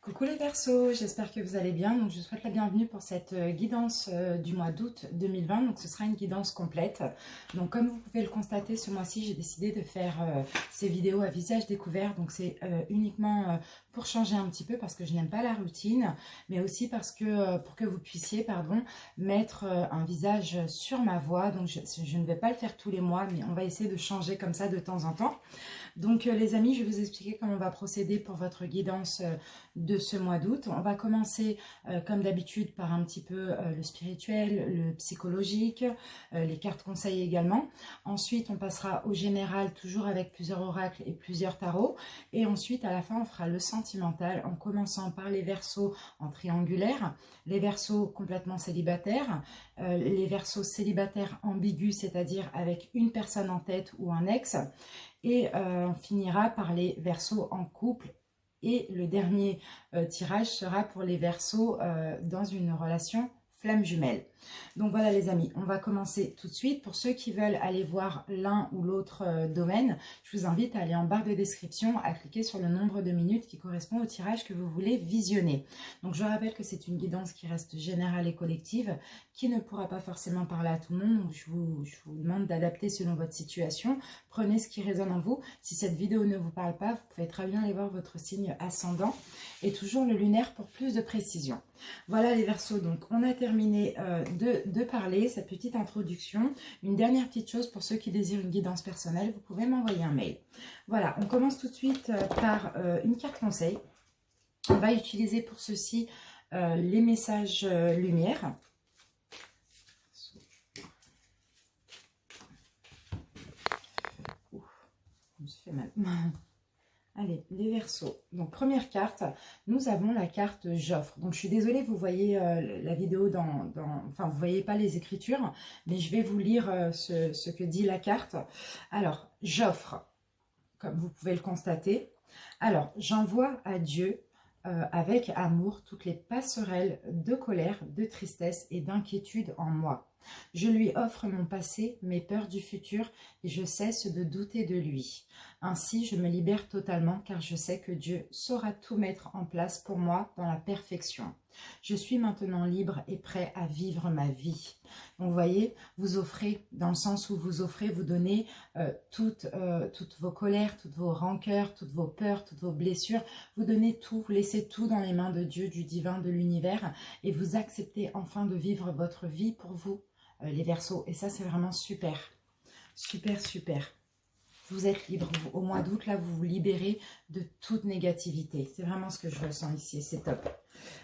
Coucou les Verseaux, j'espère que vous allez bien. Donc, je vous souhaite la bienvenue pour cette guidance du mois d'août 2020. Donc, ce sera une guidance complète. Donc, comme vous pouvez le constater, ce mois-ci, j'ai décidé de faire ces vidéos à visage découvert. Donc, c'est uniquement pour changer un petit peu parce que je n'aime pas la routine, mais aussi parce que pour que vous puissiez, mettre un visage sur ma voix. Donc, je ne vais pas le faire tous les mois, mais on va essayer de changer comme ça de temps en temps. Donc les amis, je vais vous expliquer comment on va procéder pour votre guidance de ce mois d'août. On va commencer comme d'habitude par un petit peu le spirituel, le psychologique, les cartes conseils également. Ensuite, on passera au général, toujours avec plusieurs oracles et plusieurs tarots. Et ensuite, à la fin, on fera le sentimental en commençant par les Verseaux en triangulaire, les Verseaux complètement célibataires, les Verseaux célibataires ambigus, c'est-à-dire avec une personne en tête ou un ex. Et on finira par les Verseaux en couple. Et le dernier tirage sera pour les Verseaux dans une relation flamme jumelle. Donc voilà les amis, on va commencer tout de suite. Pour ceux qui veulent aller voir l'un ou l'autre domaine, je vous invite à aller en barre de description, à cliquer sur le nombre de minutes qui correspond au tirage que vous voulez visionner. Donc je rappelle que c'est une guidance qui reste générale et collective, qui ne pourra pas forcément parler à tout le monde. Donc je vous demande d'adapter selon votre situation. Prenez ce qui résonne en vous. Si cette vidéo ne vous parle pas, vous pouvez très bien aller voir votre signe ascendant et toujours le lunaire pour plus de précision. Voilà les Verseaux, donc on a terminé de parler, cette petite introduction. Une dernière petite chose pour ceux qui désirent une guidance personnelle, vous pouvez m'envoyer un mail. Voilà, on commence tout de suite par une carte conseil. On va utiliser pour ceci les messages lumière. Ouh, je me suis fait mal. Allez, les Verseaux. Donc, première carte, nous avons la carte J'offre. Donc, je suis désolée, vous voyez la vidéo enfin, vous ne voyez pas les écritures, mais je vais vous lire ce que dit la carte. Alors, j'offre, comme vous pouvez le constater. Alors, j'envoie à Dieu avec amour toutes les passerelles de colère, de tristesse et d'inquiétude en moi. Je lui offre mon passé, mes peurs du futur, et je cesse de douter de lui. Ainsi, je me libère totalement, car je sais que Dieu saura tout mettre en place pour moi dans la perfection. Je suis maintenant libre et prêt à vivre ma vie. Donc, vous voyez, vous offrez, dans le sens où vous offrez, vous donnez toutes vos colères, toutes vos rancœurs, toutes vos peurs, toutes vos blessures. Vous donnez tout, vous laissez tout dans les mains de Dieu, du divin, de l'univers, et vous acceptez enfin de vivre votre vie pour vous, les Verseaux. Et ça, c'est vraiment super. Super, super. Vous êtes libre. Au mois d'août, là, vous vous libérez de toute négativité. C'est vraiment ce que je ressens ici. C'est top.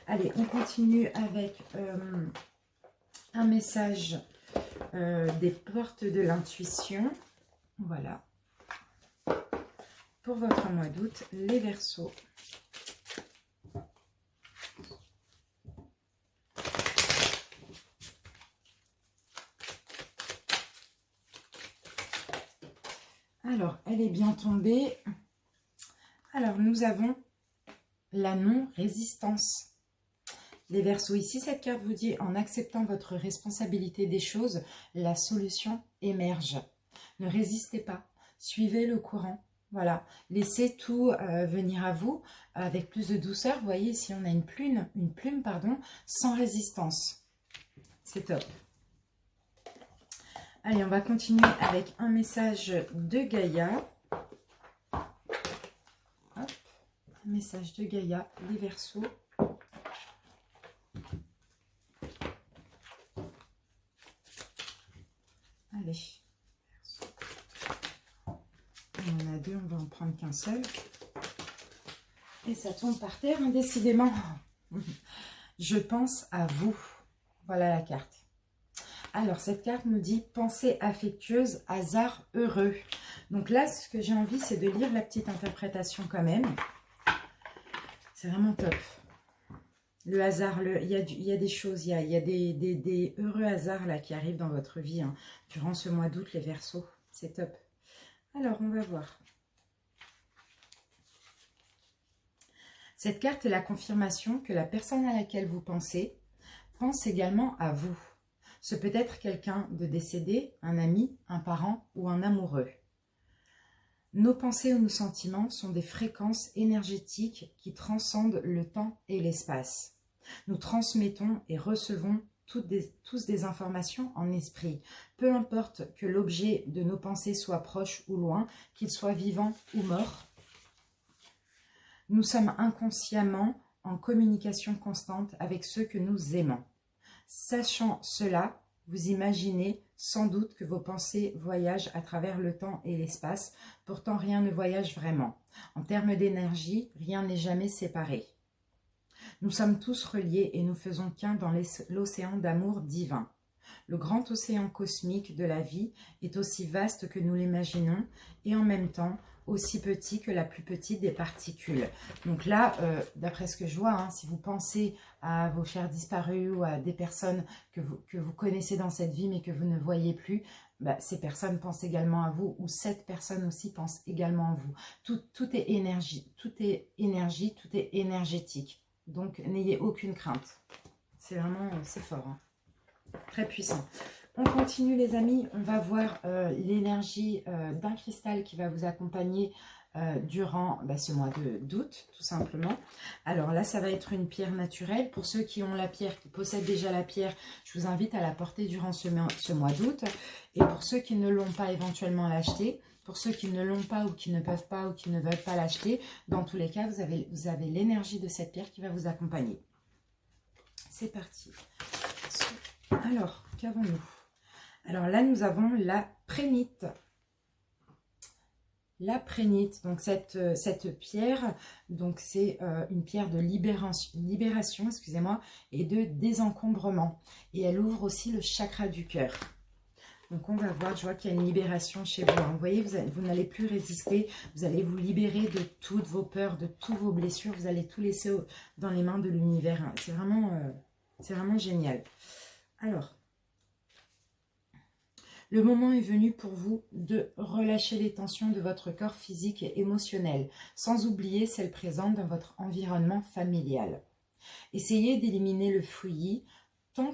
Allez, on continue avec un message des portes de l'intuition. Voilà. Pour votre mois d'août, les Verseaux. Alors, elle est bien tombée. Alors, nous avons la non-résistance. Les Verseaux, ici, cette carte vous dit, en acceptant votre responsabilité des choses, la solution émerge. Ne résistez pas, suivez le courant. Voilà, laissez tout venir à vous avec plus de douceur. Vous voyez, ici, on a une plume, sans résistance. C'est top. Allez, on va continuer avec un message de Gaïa. Hop, un message de Gaïa, les Verseaux. Allez. Il y en a deux, on va en prendre qu'un seul. Et ça tombe par terre, hein, décidément. Je pense à vous. Voilà la carte. Alors, cette carte nous dit pensée affectueuse, hasard heureux. Donc là, ce que j'ai envie, c'est de lire la petite interprétation quand même. C'est vraiment top. Le hasard, il y a des choses, il y a des heureux hasards là qui arrivent dans votre vie hein, durant ce mois d'août, les Verseaux. C'est top. Alors, on va voir. Cette carte est la confirmation que la personne à laquelle vous pensez pense également à vous. Ce peut être quelqu'un de décédé, un ami, un parent ou un amoureux. Nos pensées ou nos sentiments sont des fréquences énergétiques qui transcendent le temps et l'espace. Nous transmettons et recevons tous des informations en esprit. Peu importe que l'objet de nos pensées soit proche ou loin, qu'il soit vivant ou mort, nous sommes inconsciemment en communication constante avec ceux que nous aimons. Sachant cela, vous imaginez sans doute que vos pensées voyagent à travers le temps et l'espace. Pourtant, rien ne voyage vraiment. En termes d'énergie, rien n'est jamais séparé. Nous sommes tous reliés et nous faisons qu'un dans l'océan d'amour divin. Le grand océan cosmique de la vie est aussi vaste que nous l'imaginons et en même temps aussi petit que la plus petite des particules. Donc là, d'après ce que je vois, hein, si vous pensez à vos chers disparus ou à des personnes que vous connaissez dans cette vie mais que vous ne voyez plus, bah, ces personnes pensent également à vous ou cette personne aussi pense également à vous. Tout est énergie, tout est énergétique. Donc n'ayez aucune crainte. C'est vraiment, c'est fort. Hein. Très puissant. On continue les amis, on va voir l'énergie d'un cristal qui va vous accompagner durant ce mois d'août, tout simplement. Alors là, ça va être une pierre naturelle. Pour ceux qui ont la pierre, qui possèdent déjà la pierre, je vous invite à la porter durant ce mois d'août. Et pour ceux qui ne l'ont pas, éventuellement l'acheter. Pour ceux qui ne l'ont pas ou qui ne peuvent pas ou qui ne veulent pas l'acheter, dans tous les cas, vous avez l'énergie de cette pierre qui va vous accompagner. C'est parti. Alors, qu'avons-nous? Alors là, nous avons la prénite. La prénite, donc cette pierre, donc c'est une pierre de libération, excusez-moi, et de désencombrement. Et elle ouvre aussi le chakra du cœur. Donc on va voir, je vois qu'il y a une libération chez vous. Vous voyez, vous n'allez plus résister, vous allez vous libérer de toutes vos peurs, de toutes vos blessures. Vous allez tout laisser dans les mains de l'univers. C'est vraiment génial. Alors, le moment est venu pour vous de relâcher les tensions de votre corps physique et émotionnel, sans oublier celles présentes dans votre environnement familial. Essayez d'éliminer le fouillis tant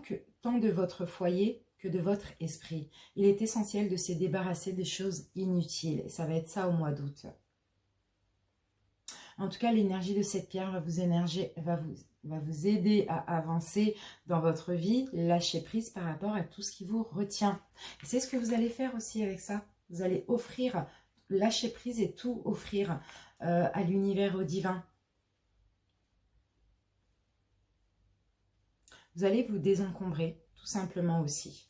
de votre foyer que de votre esprit. Il est essentiel de se débarrasser des choses inutiles. Et ça va être ça au mois d'août. En tout cas, l'énergie de cette pierre va vous aider à avancer dans votre vie, lâcher prise par rapport à tout ce qui vous retient. C'est ce que vous allez faire aussi avec ça. Vous allez offrir, lâcher prise et tout offrir à l'univers, au divin. Vous allez vous désencombrer, tout simplement aussi.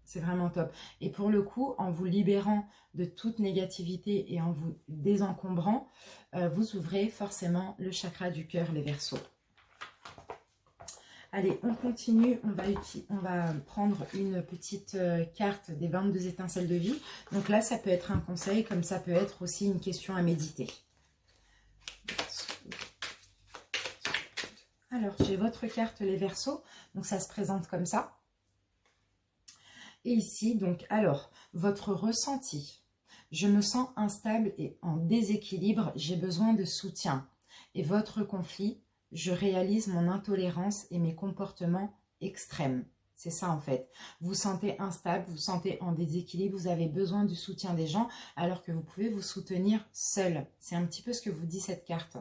C'est vraiment top. Et pour le coup, en vous libérant de toute négativité et en vous désencombrant, vous ouvrez forcément le chakra du cœur, les Verseaux. Allez, on continue. On va prendre une petite carte des 22 étincelles de vie. Donc là, ça peut être un conseil, comme ça peut être aussi une question à méditer. Alors, j'ai votre carte, les Verseaux. Donc, ça se présente comme ça. Et ici, donc, alors, votre ressenti. Je me sens instable et en déséquilibre, j'ai besoin de soutien. Et votre conflit, je réalise mon intolérance et mes comportements extrêmes. C'est ça en fait. Vous vous sentez instable, vous vous sentez en déséquilibre, vous avez besoin du soutien des gens alors que vous pouvez vous soutenir seul. C'est un petit peu ce que vous dit cette carte.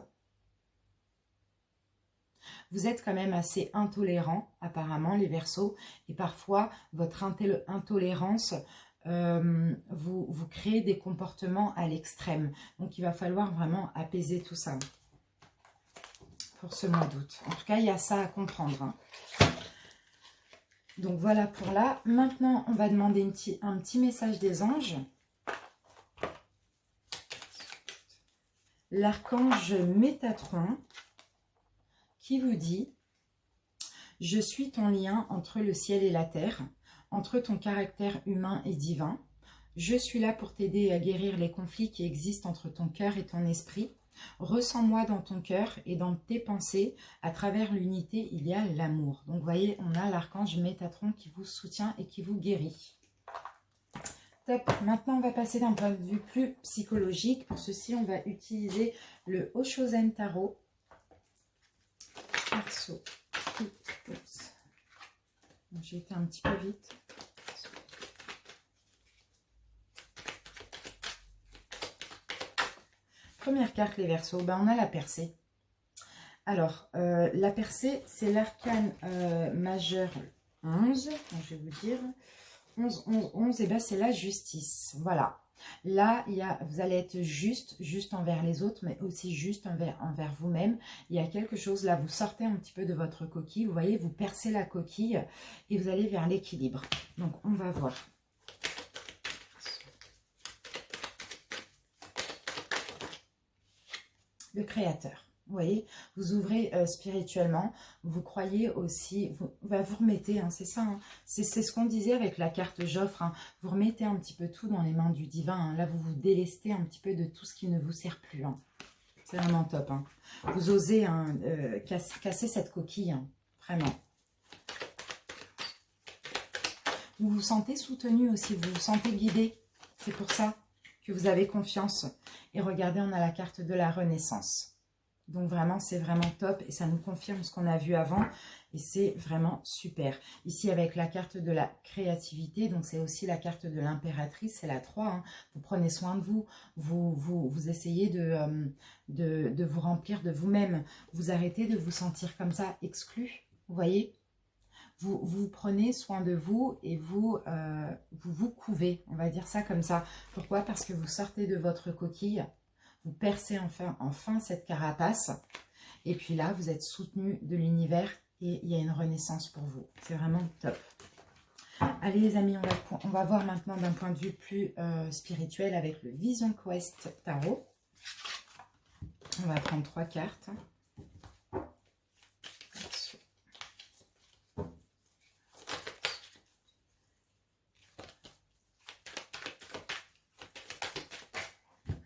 Vous êtes quand même assez intolérant, apparemment, les Verseaux. Et parfois, votre intolérance vous crée des comportements à l'extrême. Donc, il va falloir vraiment apaiser tout ça pour ce mois d'août. En tout cas, il y a ça à comprendre. Hein. Donc, voilà pour là. Maintenant, on va demander un petit message des anges. L'archange Métatron qui vous dit « Je suis ton lien entre le ciel et la terre, entre ton caractère humain et divin. Je suis là pour t'aider à guérir les conflits qui existent entre ton cœur et ton esprit. Ressens-moi dans ton cœur et dans tes pensées. À travers l'unité, il y a l'amour. » Donc, vous voyez, on a l'archange Métatron qui vous soutient et qui vous guérit. Top. Maintenant, on va passer d'un point de vue plus psychologique. Pour ceci, on va utiliser le Oshozen Tarot. Verseau. J'ai été un petit peu vite. Première carte, les Verseaux, ben, on a la percée. Alors, la percée, c'est l'arcane majeur 11. Donc, je vais vous dire 11, 11, 11. Et ben, c'est la justice. Voilà. Là, vous allez être juste envers les autres, mais aussi juste envers vous-même. Il y a quelque chose, là, vous sortez un petit peu de votre coquille. Vous voyez, vous percez la coquille et vous allez vers l'équilibre. Donc, on va voir. Le créateur. Vous voyez, vous ouvrez spirituellement, vous croyez aussi, vous remettez, hein, c'est ça, hein, c'est ce qu'on disait avec la carte Joffre, hein, vous remettez un petit peu tout dans les mains du divin, hein, là vous vous délestez un petit peu de tout ce qui ne vous sert plus, hein. C'est vraiment top, hein. Vous osez hein, casser cette coquille, hein, vraiment. Vous vous sentez soutenu aussi, vous vous sentez guidé, c'est pour ça que vous avez confiance. Et regardez, on a la carte de la renaissance. Donc vraiment, c'est vraiment top et ça nous confirme ce qu'on a vu avant et c'est vraiment super. Ici, avec la carte de la créativité, donc c'est aussi la carte de l'impératrice, c'est la 3. Hein. Vous prenez soin de vous, vous essayez de vous remplir de vous-même. Vous arrêtez de vous sentir comme ça exclu, vous voyez. Vous prenez soin de vous et vous couvez, on va dire ça comme ça. Pourquoi? Parce que vous sortez de votre coquille. Vous percez enfin cette carapace. Et puis là, vous êtes soutenu de l'univers et il y a une renaissance pour vous. C'est vraiment top. Allez les amis, on va voir maintenant d'un point de vue plus spirituel avec le Vision Quest Tarot. On va prendre 3 cartes.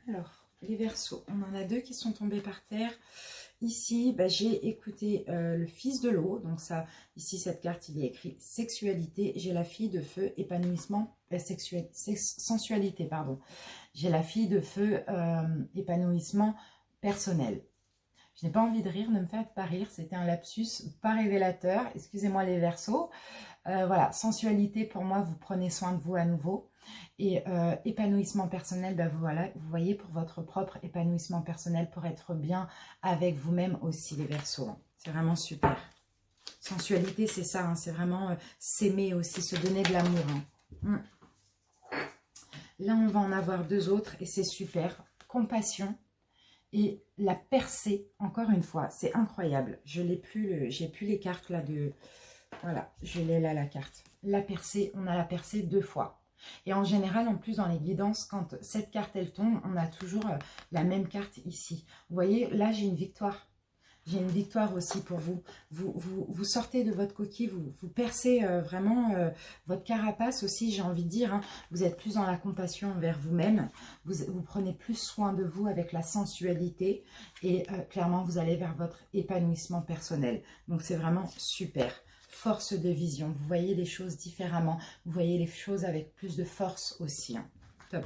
Alors, les Verseaux, on en a 2 qui sont tombés par terre. Ici, bah, j'ai écouté le fils de l'eau. Donc ça, ici, cette carte, il y a écrit sexualité. J'ai la fille de feu, épanouissement, sensualité, pardon. J'ai la fille de feu, épanouissement personnel. Je n'ai pas envie de rire, ne me faites pas rire. C'était un lapsus pas révélateur. Excusez-moi les Verseaux. Voilà, sensualité, pour moi, vous prenez soin de vous à nouveau. Et épanouissement personnel, ben voilà, vous voyez, pour votre propre épanouissement personnel, pour être bien avec vous-même aussi, les Verseaux. C'est vraiment super. Sensualité, c'est ça, hein, c'est vraiment s'aimer aussi, se donner de l'amour. Hein. Là, on va en avoir 2 autres et c'est super. Compassion et la percée, encore une fois, c'est incroyable. Je n'ai plus, j'ai plus les cartes là de... Voilà, je l'ai là la carte. La percée, on a la percée 2 fois. Et en général, en plus dans les guidances, quand cette carte elle tombe, on a toujours la même carte ici. Vous voyez, là j'ai une victoire. J'ai une victoire aussi pour vous. Vous sortez de votre coquille, vous percez vraiment votre carapace aussi, j'ai envie de dire. Hein. Vous êtes plus dans la compassion envers vous-même. Vous prenez plus soin de vous avec la sensualité. Et clairement, vous allez vers votre épanouissement personnel. Donc c'est vraiment super. Force de vision. Vous voyez les choses différemment. Vous voyez les choses avec plus de force aussi. Hein. Top.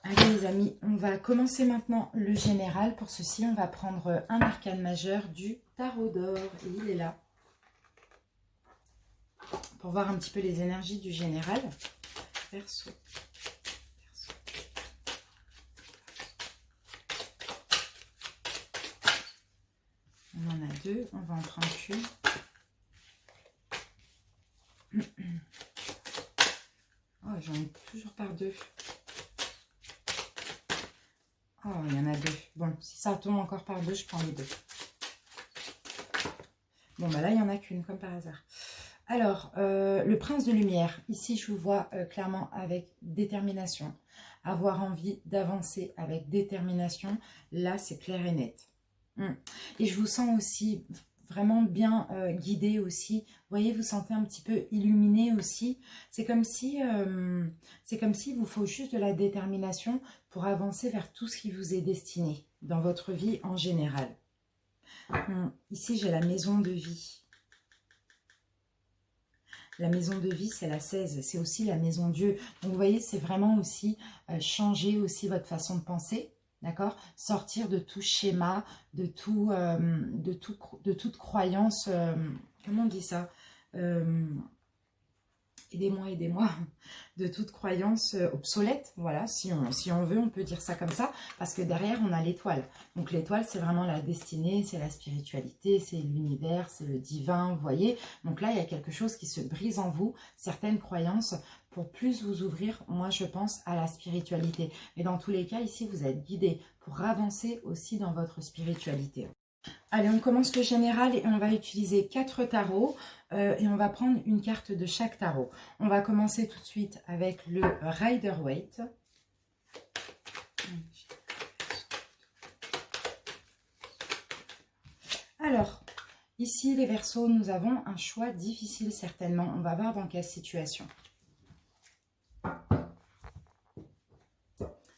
Allez les amis, on va commencer maintenant le général. Pour ceci, on va prendre un arcane majeur du tarot d'or. Et il est là. Pour voir un petit peu les énergies du général. Verseau. On en a 2, on va en prendre une. Oh, j'en ai toujours par 2. Oh, il y en a 2. Bon, si ça tombe encore par 2, je prends les 2. Bon, bah là, il n'y en a qu'une, comme par hasard. Alors, le prince de lumière. Ici, je vous vois clairement avec détermination. Avoir envie d'avancer avec détermination. Là, c'est clair et net. Et je vous sens aussi vraiment bien guidé aussi. Vous voyez, vous sentez un petit peu illuminé aussi. C'est comme si il vous faut juste de la détermination pour avancer vers tout ce qui vous est destiné dans votre vie en général. Ici, j'ai la maison de vie. La maison de vie, c'est la 16. C'est aussi la maison Dieu. Donc, vous voyez, c'est vraiment aussi changer aussi votre façon de penser. D'accord? Sortir de tout schéma, de toute croyance, comment on dit ça? des mois de toute croyance obsolète, voilà, si on veut, on peut dire ça comme ça, parce que derrière, on a l'étoile. Donc l'étoile, c'est vraiment la destinée, c'est la spiritualité, c'est l'univers, c'est le divin, vous voyez. Donc là, il y a quelque chose qui se brise en vous, certaines croyances, pour plus vous ouvrir, moi je pense, à la spiritualité. Mais dans tous les cas, ici, vous êtes guidé pour avancer aussi dans votre spiritualité. Allez, on commence le général et on va utiliser 4 tarots et on va prendre une carte de chaque tarot. On va commencer tout de suite avec le Rider-Waite. Alors, ici les Verseaux, nous avons un choix difficile certainement. On va voir dans quelle situation.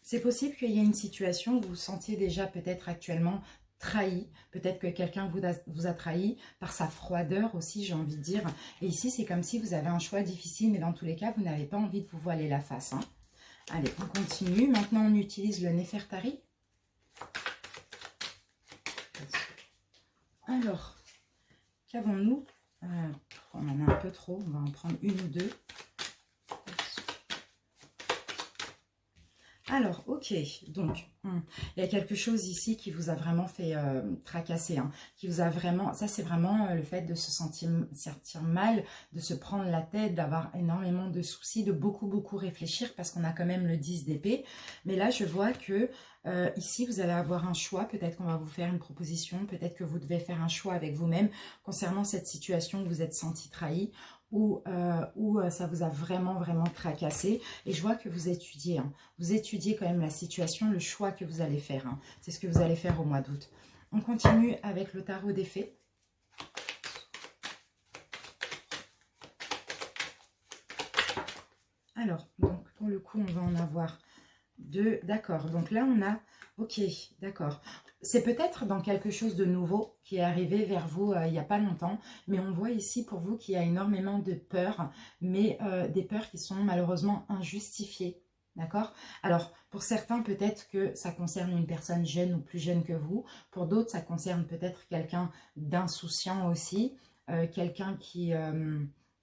C'est possible qu'il y ait une situation où vous vous sentiez déjà peut-être actuellement trahi, peut-être que quelqu'un vous a trahi par sa froideur aussi, j'ai envie de dire. Et ici, c'est comme si vous avez un choix difficile, mais dans tous les cas, vous n'avez pas envie de vous voiler la face. Hein. Allez, on continue. Maintenant, on utilise le Nefertari. Alors, qu'avons-nous? On en a un peu trop, on va en prendre une ou deux. Alors, ok, donc, il y a quelque chose ici qui vous a vraiment fait tracasser, hein, qui vous a vraiment, ça c'est vraiment le fait de se sentir mal, de se prendre la tête, d'avoir énormément de soucis, de beaucoup réfléchir, parce qu'on a quand même le 10 d'épée. Mais là, je vois que ici, vous allez avoir un choix, peut-être qu'on va vous faire une proposition, peut-être que vous devez faire un choix avec vous-même concernant cette situation où vous êtes senti trahi, où ça vous a vraiment tracassé. Et je vois que vous étudiez, hein. Vous étudiez quand même la situation, le choix que vous allez faire. Hein. C'est ce que vous allez faire au mois d'août. On continue avec le tarot des fées. Alors, donc pour le coup, on va en avoir deux. D'accord, donc là on a... Ok, d'accord. C'est peut-être dans quelque chose de nouveau qui est arrivé vers vous il n'y a pas longtemps, mais on voit ici pour vous qu'il y a énormément de peurs, mais des peurs qui sont malheureusement injustifiées. D'accord? Alors, pour certains, peut-être que ça concerne une personne jeune ou plus jeune que vous. Pour d'autres, ça concerne peut-être quelqu'un d'insouciant aussi, quelqu'un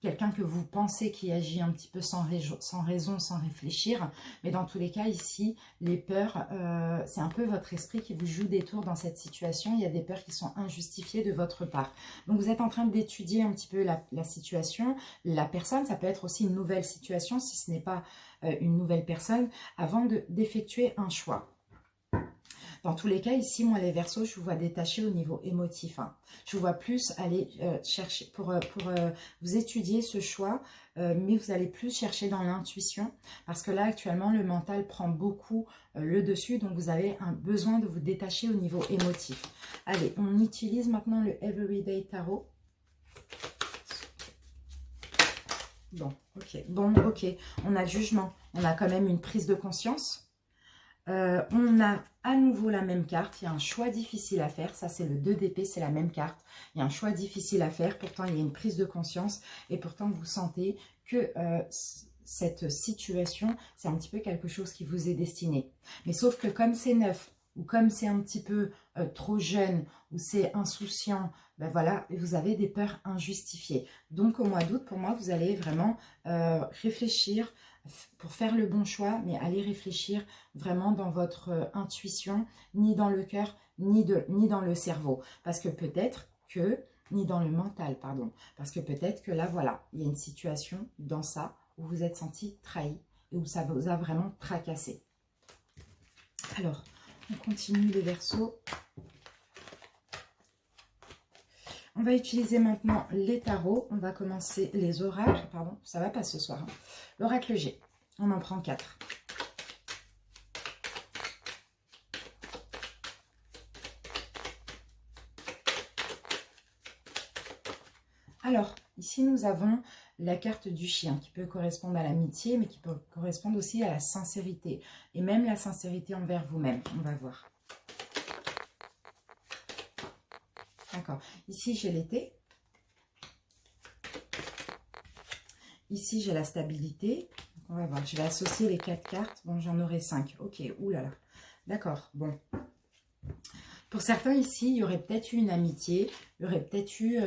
quelqu'un que vous pensez qui agit un petit peu sans raison, sans réfléchir. Mais dans tous les cas, ici, les peurs, c'est un peu votre esprit qui vous joue des tours dans cette situation. Il y a des peurs qui sont injustifiées de votre part. Donc, vous êtes en train d'étudier un petit peu la situation, la personne. Ça peut être aussi une nouvelle situation, si ce n'est pas une nouvelle personne, avant d'effectuer un choix. Dans tous les cas, ici, moi, les Verseaux, je vous vois détacher au niveau émotif. Hein. Je vous vois plus aller chercher, pour vous étudier ce choix, mais vous allez plus chercher dans l'intuition, parce que là, actuellement, le mental prend beaucoup le dessus, donc vous avez un besoin de vous détacher au niveau émotif. Allez, on utilise maintenant le Everyday Tarot. Bon, ok. On a le jugement, on a quand même une prise de conscience. On a à nouveau la même carte, il y a un choix difficile à faire, ça c'est le 2 d'épée, c'est la même carte, il y a un choix difficile à faire, pourtant il y a une prise de conscience et pourtant vous sentez que cette situation, c'est un petit peu quelque chose qui vous est destiné. Mais sauf que comme c'est neuf, ou comme c'est un petit peu trop jeune, ou c'est insouciant, ben voilà, vous avez des peurs injustifiées. Donc au mois d'août, pour moi, vous allez vraiment réfléchir, pour faire le bon choix, mais allez réfléchir vraiment dans votre intuition, ni dans le cœur, ni dans le cerveau. Parce que peut-être que, ni dans le mental, pardon. Parce que peut-être que là, voilà, il y a une situation dans ça où vous êtes senti trahi et où ça vous a vraiment tracassé. Alors, on continue les Verseaux. On va utiliser maintenant les tarots. On va commencer les oracles. Pardon, ça va pas ce soir. Hein. L'oracle G. On en prend 4. Alors, ici nous avons la carte du chien qui peut correspondre à l'amitié, mais qui peut correspondre aussi à la sincérité. Et même la sincérité envers vous-même. On va voir. D'accord. Ici, j'ai l'été. Ici, j'ai la stabilité. Donc, on va voir. Je vais associer les 4 cartes. Bon, j'en aurai 5. Ok. Oulala. D'accord. Bon. Pour certains ici, il y aurait peut-être eu une amitié, il y aurait peut-être eu...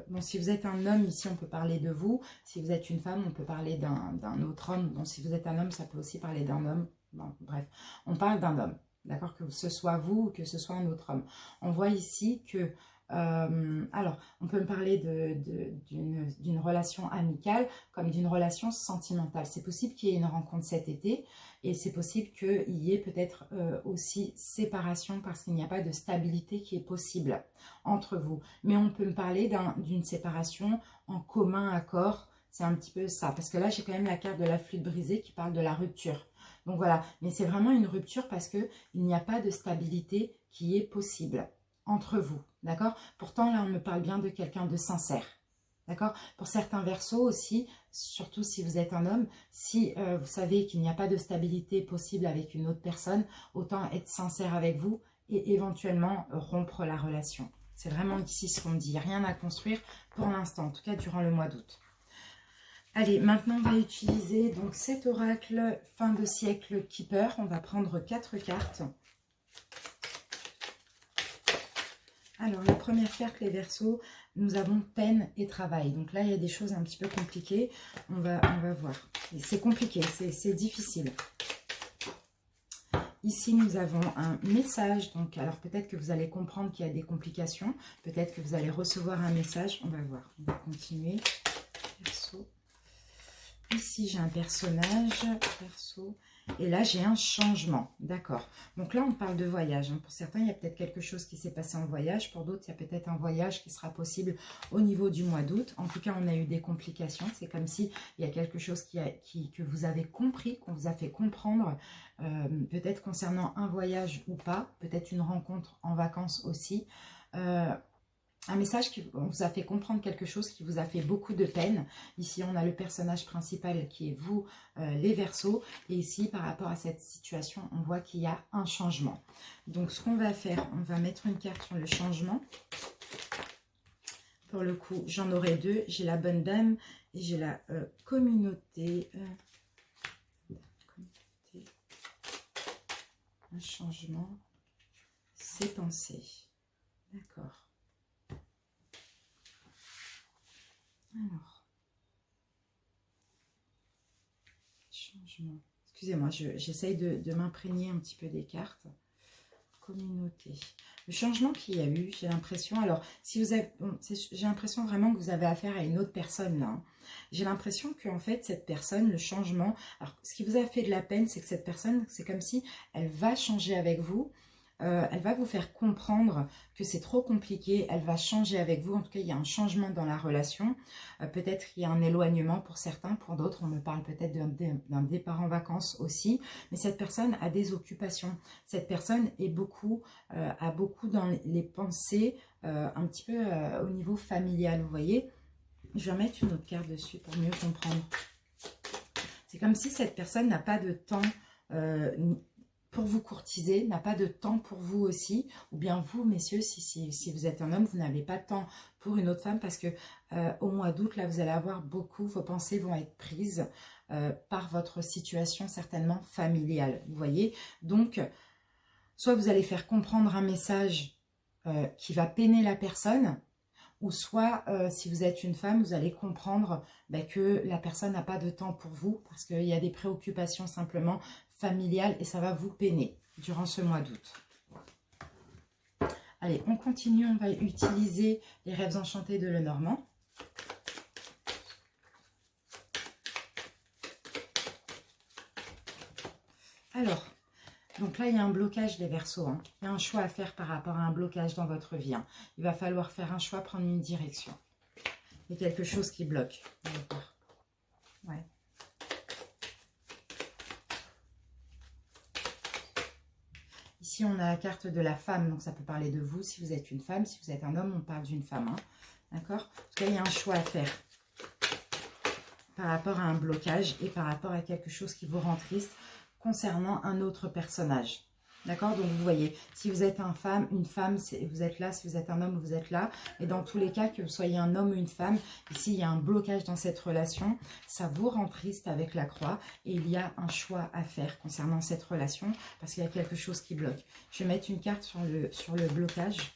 bon, si vous êtes un homme, ici, on peut parler de vous. Si vous êtes une femme, on peut parler d'un autre homme. Bon, si vous êtes un homme, ça peut aussi parler d'un homme. Bon, bref, on parle d'un homme, d'accord? Que ce soit vous ou que ce soit un autre homme. On voit ici que... alors, on peut me parler d'une relation amicale comme d'une relation sentimentale. C'est possible qu'il y ait une rencontre cet été et c'est possible qu'il y ait peut-être aussi séparation parce qu'il n'y a pas de stabilité qui est possible entre vous. Mais on peut me parler d'une séparation en commun accord. C'est un petit peu ça. Parce que là, j'ai quand même la carte de la flûte brisée qui parle de la rupture. Donc voilà, mais c'est vraiment une rupture parce qu'il n'y a pas de stabilité qui est possible entre vous, d'accord? Pourtant, là, on me parle bien de quelqu'un de sincère, d'accord? Pour certains verseaux aussi, surtout si vous êtes un homme, si vous savez qu'il n'y a pas de stabilité possible avec une autre personne, autant être sincère avec vous et éventuellement rompre la relation. C'est vraiment ici ce qu'on dit, rien à construire pour l'instant, en tout cas durant le mois d'août. Allez, maintenant on va utiliser donc cet oracle fin de siècle Keeper. On va prendre 4 cartes. Alors, la première carte, les Verseaux, nous avons peine et travail. Donc là, il y a des choses un petit peu compliquées. On va voir. C'est compliqué, c'est difficile. Ici, nous avons un message. Donc, alors peut-être que vous allez comprendre qu'il y a des complications. Peut-être que vous allez recevoir un message. On va voir. On va continuer. Verseau. Ici, j'ai un personnage. Verseau. Et là, j'ai un changement. D'accord. Donc là, on parle de voyage. Pour certains, il y a peut-être quelque chose qui s'est passé en voyage. Pour d'autres, il y a peut-être un voyage qui sera possible au niveau du mois d'août. En tout cas, on a eu des complications. C'est comme si il y a quelque chose que vous avez compris, qu'on vous a fait comprendre, peut-être concernant un voyage ou pas. Peut-être une rencontre en vacances aussi. Un message qui vous a fait comprendre quelque chose qui vous a fait beaucoup de peine. Ici, on a le personnage principal qui est vous, les Verseaux. Et ici, par rapport à cette situation, on voit qu'il y a un changement. Donc, ce qu'on va faire, on va mettre une carte sur le changement. Pour le coup, j'en aurai 2. J'ai la bonne dame et j'ai la communauté. Un changement, c'est pensé. D'accord. Alors, changement. Excusez-moi, j'essaye de m'imprégner un petit peu des cartes. Communauté. Le changement qu'il y a eu, j'ai l'impression, alors, si vous avez, bon, j'ai l'impression vraiment que vous avez affaire à une autre personne là. Hein. J'ai l'impression qu'en fait, cette personne, le changement, alors, ce qui vous a fait de la peine, c'est que cette personne, c'est comme si elle va changer avec vous. Elle va vous faire comprendre que c'est trop compliqué, elle va changer avec vous, en tout cas il y a un changement dans la relation, peut-être qu'il y a un éloignement pour certains, pour d'autres on me parle peut-être d'un départ en vacances aussi, mais cette personne a des occupations, cette personne est a beaucoup dans les pensées, un petit peu au niveau familial, vous voyez. Je vais remettre une autre carte dessus pour mieux comprendre. C'est comme si cette personne n'a pas de temps pour vous courtiser, n'a pas de temps pour vous aussi, ou bien vous, messieurs, si vous êtes un homme, vous n'avez pas de temps pour une autre femme, parce que au mois d'août, là, vous allez avoir beaucoup, vos pensées vont être prises par votre situation certainement familiale, vous voyez. Donc, soit vous allez faire comprendre un message qui va peiner la personne, ou soit, si vous êtes une femme, vous allez comprendre que la personne n'a pas de temps pour vous, parce qu'il y a des préoccupations simplement familiales, et ça va vous peiner durant ce mois d'août. Allez, on continue, on va utiliser les rêves enchantés de Lenormand. Alors, donc là, il y a un blocage des Verseaux. Hein. Il y a un choix à faire par rapport à un blocage dans votre vie. Hein. Il va falloir faire un choix, prendre une direction. Il y a quelque chose qui bloque. Ouais. Ici, on a la carte de la femme. Donc, ça peut parler de vous. Si vous êtes une femme, si vous êtes un homme, on parle d'une femme. Hein. D'accord? En tout cas, il y a un choix à faire par rapport à un blocage et par rapport à quelque chose qui vous rend triste concernant un autre personnage. D'accord, donc vous voyez, si vous êtes une femme, vous êtes là, si vous êtes un homme, vous êtes là. Et dans tous les cas, que vous soyez un homme ou une femme, ici, il y a un blocage dans cette relation. Ça vous rend triste avec la croix. Et il y a un choix à faire concernant cette relation parce qu'il y a quelque chose qui bloque. Je vais mettre une carte sur le blocage.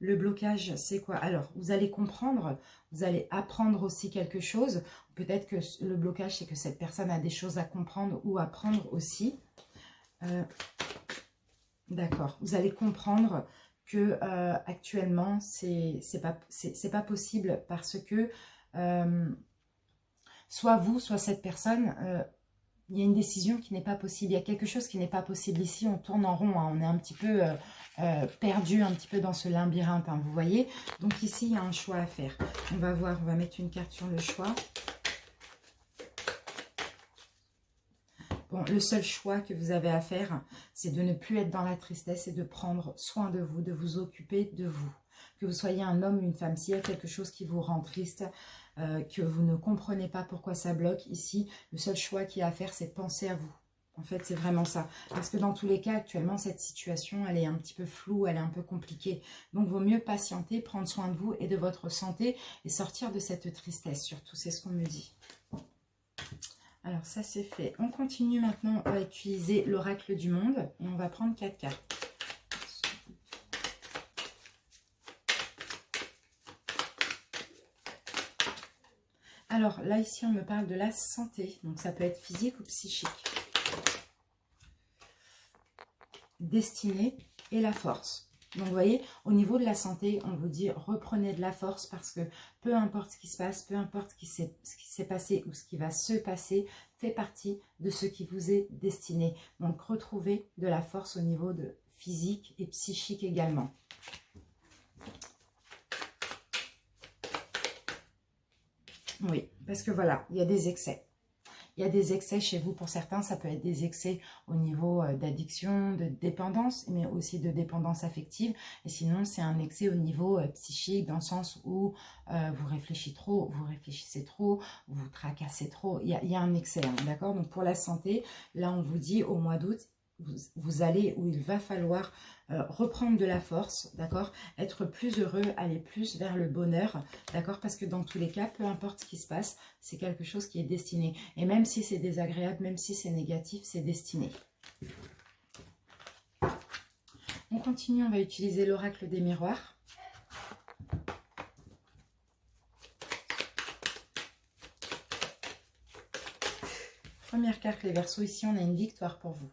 Le blocage, c'est quoi? Alors, vous allez comprendre, vous allez apprendre aussi quelque chose. Peut-être que le blocage, c'est que cette personne a des choses à comprendre ou à apprendre aussi. D'accord. Vous allez comprendre que actuellement, c'est pas possible parce que soit vous, soit cette personne... il y a une décision qui n'est pas possible. Il y a quelque chose qui n'est pas possible. Ici, on tourne en rond. Hein. On est un petit peu perdu, un petit peu dans ce labyrinthe. Hein, vous voyez? Donc ici, il y a un choix à faire. On va voir, on va mettre une carte sur le choix. Bon, le seul choix que vous avez à faire, c'est de ne plus être dans la tristesse et de prendre soin de vous occuper de vous. Que vous soyez un homme ou une femme, s'il y a quelque chose qui vous rend triste, que vous ne comprenez pas pourquoi ça bloque, ici, le seul choix qu'il y a à faire, c'est de penser à vous. En fait, c'est vraiment ça. Parce que dans tous les cas, actuellement, cette situation, elle est un petit peu floue, elle est un peu compliquée. Donc, il vaut mieux patienter, prendre soin de vous et de votre santé et sortir de cette tristesse, surtout, c'est ce qu'on me dit. Alors, ça, c'est fait. On continue maintenant à utiliser l'oracle du monde et on va prendre 4 cartes. Alors, là, ici, on me parle de la santé. Donc, ça peut être physique ou psychique. Destinée et la force. Donc, vous voyez, au niveau de la santé, on vous dit reprenez de la force parce que peu importe ce qui se passe, peu importe ce qui s'est passé ou ce qui va se passer, fait partie de ce qui vous est destiné. Donc, retrouvez de la force au niveau de physique et psychique également. Oui, parce que voilà, il y a des excès. Il y a des excès chez vous pour certains, ça peut être des excès au niveau d'addiction, de dépendance, mais aussi de dépendance affective. Et sinon, c'est un excès au niveau psychique, dans le sens où vous réfléchissez trop, vous tracassez trop. Il y a un excès, hein, d'accord? Donc pour la santé, là on vous dit au mois d'août, vous allez, où il va falloir reprendre de la force, d'accord, être plus heureux, aller plus vers le bonheur, d'accord, parce que dans tous les cas, peu importe ce qui se passe, c'est quelque chose qui est destiné. Et même si c'est désagréable, même si c'est négatif, c'est destiné. On continue, on va utiliser l'oracle des miroirs. Première carte, les Verseaux, ici on a une victoire pour vous.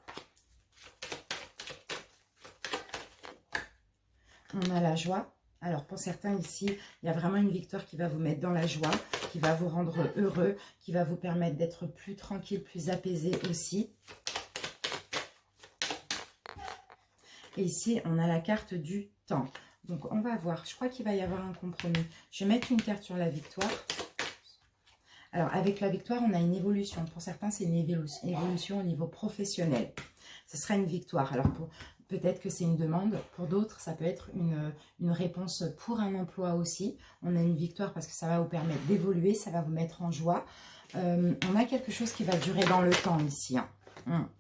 On a la joie. Alors pour certains ici, il y a vraiment une victoire qui va vous mettre dans la joie, qui va vous rendre heureux, qui va vous permettre d'être plus tranquille, plus apaisé aussi. Et ici, on a la carte du temps. Donc on va voir, je crois qu'il va y avoir un compromis. Je vais mettre une carte sur la victoire. Alors avec la victoire, on a une évolution. Pour certains, c'est une évolution au niveau professionnel. Ce sera une victoire. Alors peut-être que c'est une demande. Pour d'autres, ça peut être une réponse pour un emploi aussi. On a une victoire parce que ça va vous permettre d'évoluer, ça va vous mettre en joie. On a quelque chose qui va durer dans le temps ici. Hein.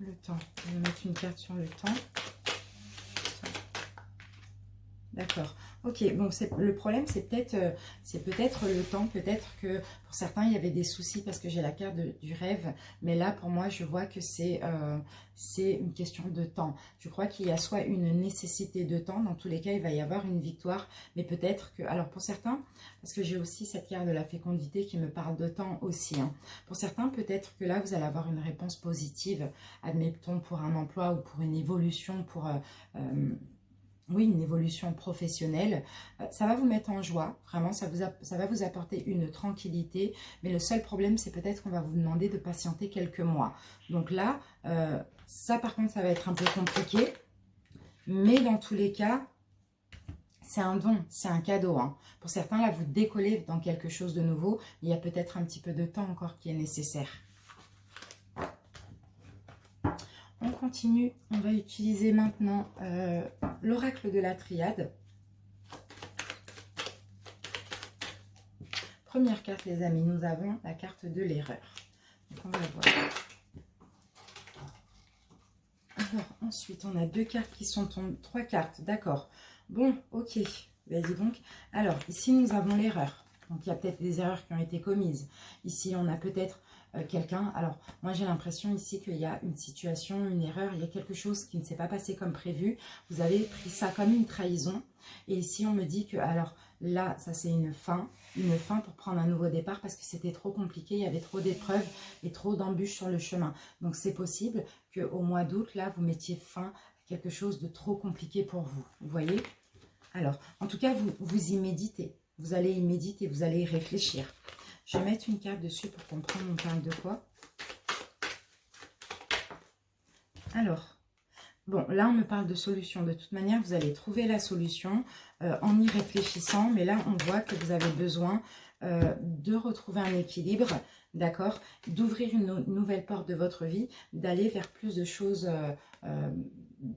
Le temps. Je vais mettre une carte sur le temps. D'accord. Ok, bon, le problème, c'est peut-être le temps. Peut-être que pour certains, il y avait des soucis parce que j'ai la carte du rêve. Mais là, pour moi, je vois que c'est une question de temps. Je crois qu'il y a soit une nécessité de temps. Dans tous les cas, il va y avoir une victoire. Mais peut-être que... Alors, pour certains, parce que j'ai aussi cette carte de la fécondité qui me parle de temps aussi. Hein. Pour certains, peut-être que là, vous allez avoir une réponse positive. Admettons, pour un emploi ou pour une évolution, pour... oui, une évolution professionnelle, ça va vous mettre en joie, vraiment, ça va vous apporter une tranquillité, mais le seul problème, c'est peut-être qu'on va vous demander de patienter quelques mois. Donc là, ça par contre, ça va être un peu compliqué, mais dans tous les cas, c'est un don, c'est un cadeau. Hein. Pour certains, là, vous décollez dans quelque chose de nouveau, il y a peut-être un petit peu de temps encore qui est nécessaire. On continue, on va utiliser maintenant l'oracle de la triade. première carte, les amis, nous avons la carte de l'erreur. Donc, on va voir. Alors, ensuite, on a deux cartes qui sont tombées. Trois cartes, d'accord. Bon, ok. Vas-y donc. Alors, ici, nous avons l'erreur. Donc, il y a peut-être des erreurs qui ont été commises. Ici, on a peut-être quelqu'un. Alors, moi, j'ai l'impression ici qu'il y a une situation, une erreur. Il y a quelque chose qui ne s'est pas passé comme prévu. Vous avez pris ça comme une trahison. Et ici, on me dit que, alors, là, ça, c'est une fin pour prendre un nouveau départ parce que c'était trop compliqué. Il y avait trop d'épreuves et trop d'embûches sur le chemin. Donc, c'est possible qu'au mois d'août, là, vous mettiez fin à quelque chose de trop compliqué pour vous. Vous voyez? Alors, en tout cas, vous y méditez. Vous allez y méditer, vous allez y réfléchir. Je vais mettre une carte dessus pour comprendre on parle de quoi. Alors, bon, là, on me parle de solution. De toute manière, vous allez trouver la solution en y réfléchissant. Mais là, on voit que vous avez besoin de retrouver un équilibre, d'accord, d'ouvrir une nouvelle porte de votre vie, d'aller vers plus de choses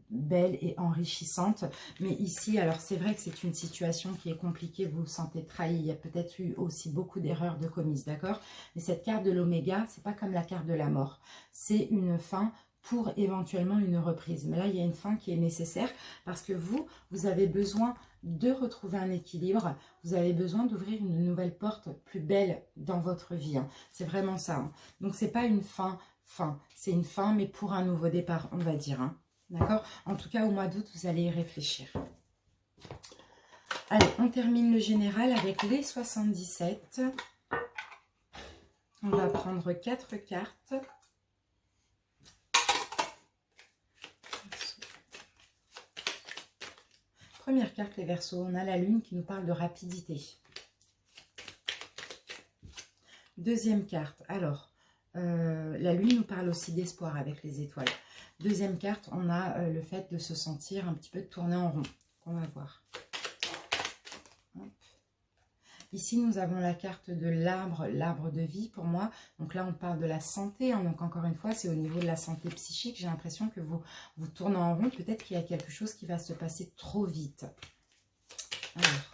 belles et enrichissantes. Mais ici, alors c'est vrai que c'est une situation qui est compliquée, vous vous sentez trahi, il y a peut-être eu aussi beaucoup d'erreurs de commises, d'accord. Mais cette carte de l'oméga, c'est pas comme la carte de la mort, c'est une fin pour éventuellement une reprise. Mais là, il y a une fin qui est nécessaire parce que vous avez besoin de retrouver un équilibre, vous avez besoin d'ouvrir une nouvelle porte plus belle dans votre vie. Hein. C'est vraiment ça. Hein. Donc, c'est pas une fin, c'est une fin, mais pour un nouveau départ, on va dire. Hein. D'accord? En tout cas, au mois d'août, vous allez y réfléchir. Allez, on termine le général avec les 77. On va prendre 4 cartes. Première carte, les Verseaux, on a la lune qui nous parle de rapidité. Deuxième carte, alors, la lune nous parle aussi d'espoir avec les étoiles. Deuxième carte, on a le fait de se sentir un petit peu tourner en rond. On va voir. Hop. Ici, nous avons la carte de l'arbre, l'arbre de vie pour moi. Donc là, on parle de la santé. Hein, donc encore une fois, c'est au niveau de la santé psychique. J'ai l'impression que vous tournez en rond. Peut-être qu'il y a quelque chose qui va se passer trop vite. Alors,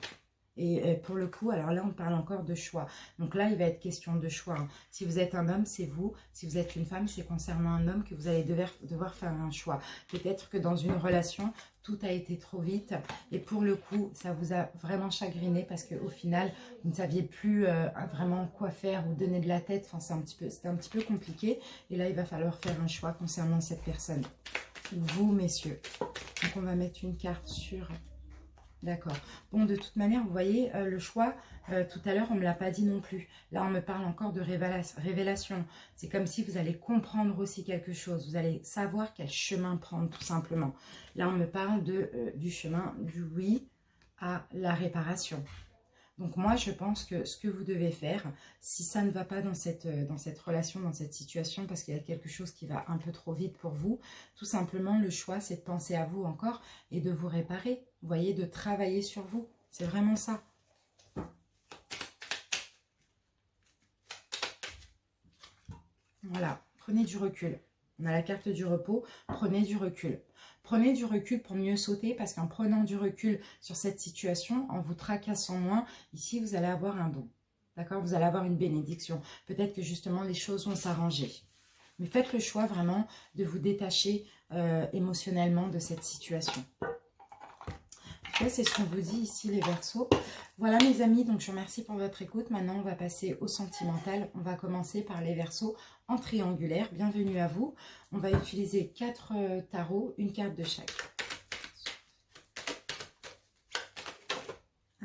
et pour le coup, alors là, on parle encore de choix. Donc là, il va être question de choix. Hein. Si vous êtes un homme, c'est vous. Si vous êtes une femme, c'est concernant un homme que vous allez devoir faire un choix. Peut-être que dans une relation, tout a été trop vite. Et pour le coup, ça vous a vraiment chagriné parce qu'au final, vous ne saviez plus vraiment quoi faire ou donner de la tête. Enfin, c'était un petit peu compliqué. Et là, il va falloir faire un choix concernant cette personne. Vous, messieurs. Donc, on va mettre une carte sur... D'accord. Bon, de toute manière, vous voyez, le choix, tout à l'heure, on ne me l'a pas dit non plus. Là, on me parle encore de révélation. C'est comme si vous allez comprendre aussi quelque chose. Vous allez savoir quel chemin prendre, tout simplement. Là, on me parle du chemin du oui à la réparation. Donc moi, je pense que ce que vous devez faire, si ça ne va pas dans cette relation, dans cette situation, parce qu'il y a quelque chose qui va un peu trop vite pour vous, tout simplement, le choix, c'est de penser à vous encore et de vous réparer. Vous voyez, de travailler sur vous. C'est vraiment ça. Voilà, prenez du recul. On a la carte du repos, prenez du recul. Prenez du recul pour mieux sauter parce qu'en prenant du recul sur cette situation, en vous tracassant moins, ici vous allez avoir un don. D'accord? Vous allez avoir une bénédiction. Peut-être que justement les choses vont s'arranger. Mais faites le choix vraiment de vous détacher émotionnellement de cette situation. C'est ce qu'on vous dit ici les Verseaux. Voilà mes amis, donc je vous remercie pour votre écoute. Maintenant on va passer au sentimental. On va commencer par les Verseaux en triangulaire. Bienvenue à vous. On va utiliser 4 tarots, une carte de chaque.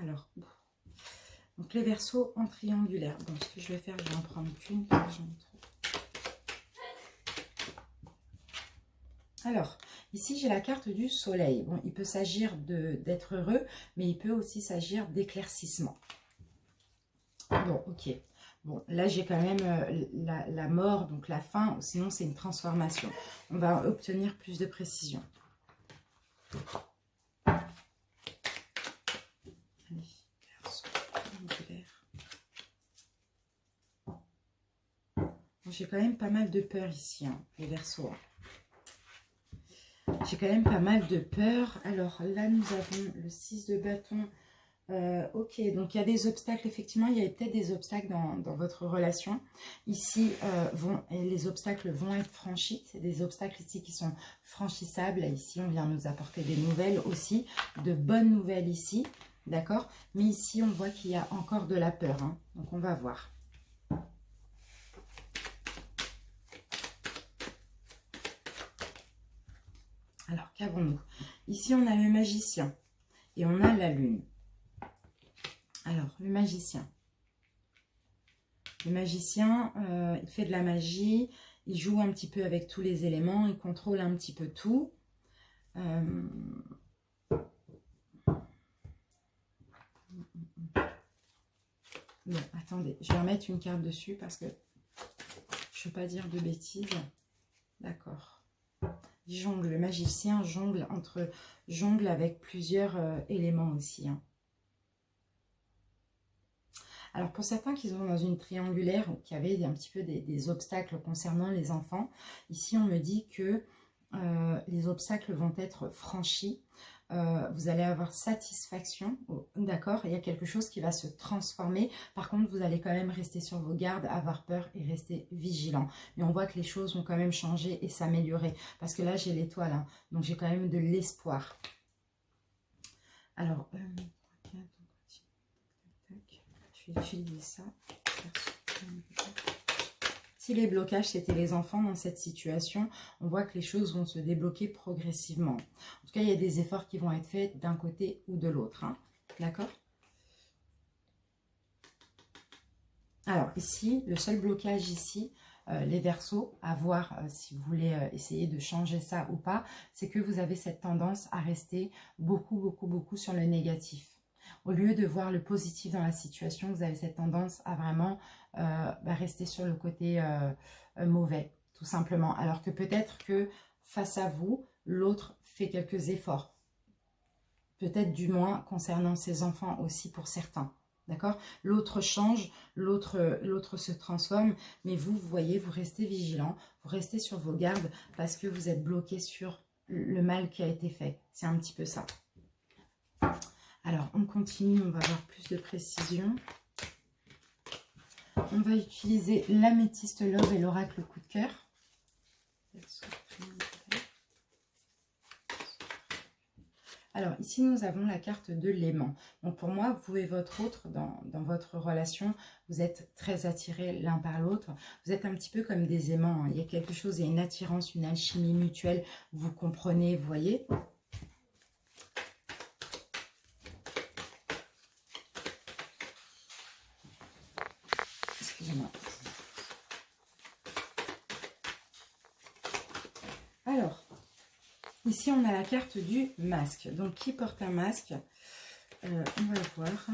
Alors, donc les Verseaux en triangulaire. Bon, ce que je vais faire, je vais en prendre qu'une. Alors, ici, j'ai la carte du soleil. Bon, il peut s'agir d'être heureux, mais il peut aussi s'agir d'éclaircissement. Bon, ok. Bon, là, j'ai quand même la mort, donc la fin, sinon c'est une transformation. On va obtenir plus de précision. Allez, j'ai quand même pas mal de peur ici, hein, les Verseaux. J'ai quand même pas mal de peur. Alors là, nous avons le 6 de bâton Ok, donc il y a des obstacles, effectivement, il y a peut-être des obstacles dans votre relation. Ici, les obstacles vont être franchis. C'est des obstacles ici qui sont franchissables. Ici, on vient nous apporter des nouvelles aussi, de bonnes nouvelles ici, d'accord? Mais ici, on voit qu'il y a encore de la peur, hein. Donc on va voir. Alors, qu'avons-nous? Ici, on a le magicien et on a la lune. Alors, le magicien. Le magicien, il fait de la magie, il joue un petit peu avec tous les éléments, il contrôle un petit peu tout. Bon, attendez, je vais remettre une carte dessus parce que je ne veux pas dire de bêtises. D'accord. Il jongle, le magicien jongle avec plusieurs éléments aussi, hein. Alors, pour certains qui sont dans une triangulaire ou qui avaient un petit peu des obstacles concernant les enfants, ici, on me dit que les obstacles vont être franchis. Vous allez avoir satisfaction, d'accord? Il y a quelque chose qui va se transformer. Par contre, vous allez quand même rester sur vos gardes, avoir peur et rester vigilant. Mais on voit que les choses vont quand même changer et s'améliorer. Parce que là, j'ai l'étoile, hein, donc j'ai quand même de l'espoir. Alors, je vais utiliser ça. Si les blocages, c'était les enfants dans cette situation, on voit que les choses vont se débloquer progressivement. En tout cas, il y a des efforts qui vont être faits d'un côté ou de l'autre, hein. D'accord? Alors ici, le seul blocage ici, les Verseaux, à voir si vous voulez essayer de changer ça ou pas, c'est que vous avez cette tendance à rester beaucoup sur le négatif. Au lieu de voir le positif dans la situation, vous avez cette tendance à vraiment rester sur le côté mauvais, tout simplement. Alors que peut-être que face à vous, l'autre fait quelques efforts. Peut-être du moins concernant ses enfants aussi pour certains. D'accord? L'autre change, l'autre se transforme, mais vous voyez, vous restez vigilant, vous restez sur vos gardes parce que vous êtes bloqué sur le mal qui a été fait. C'est un petit peu ça. Alors, on continue, on va avoir plus de précision. On va utiliser l'améthyste love et l'oracle coup de cœur. Alors, ici, nous avons la carte de l'aimant. Donc, pour moi, vous et votre autre, dans votre relation, vous êtes très attirés l'un par l'autre. Vous êtes un petit peu comme des aimants, hein. Il y a quelque chose, il y a une attirance, une alchimie mutuelle. Vous comprenez, vous voyez ? Excusez-moi. Alors, ici, on a la carte du masque. Donc, qui porte un masque? On va voir.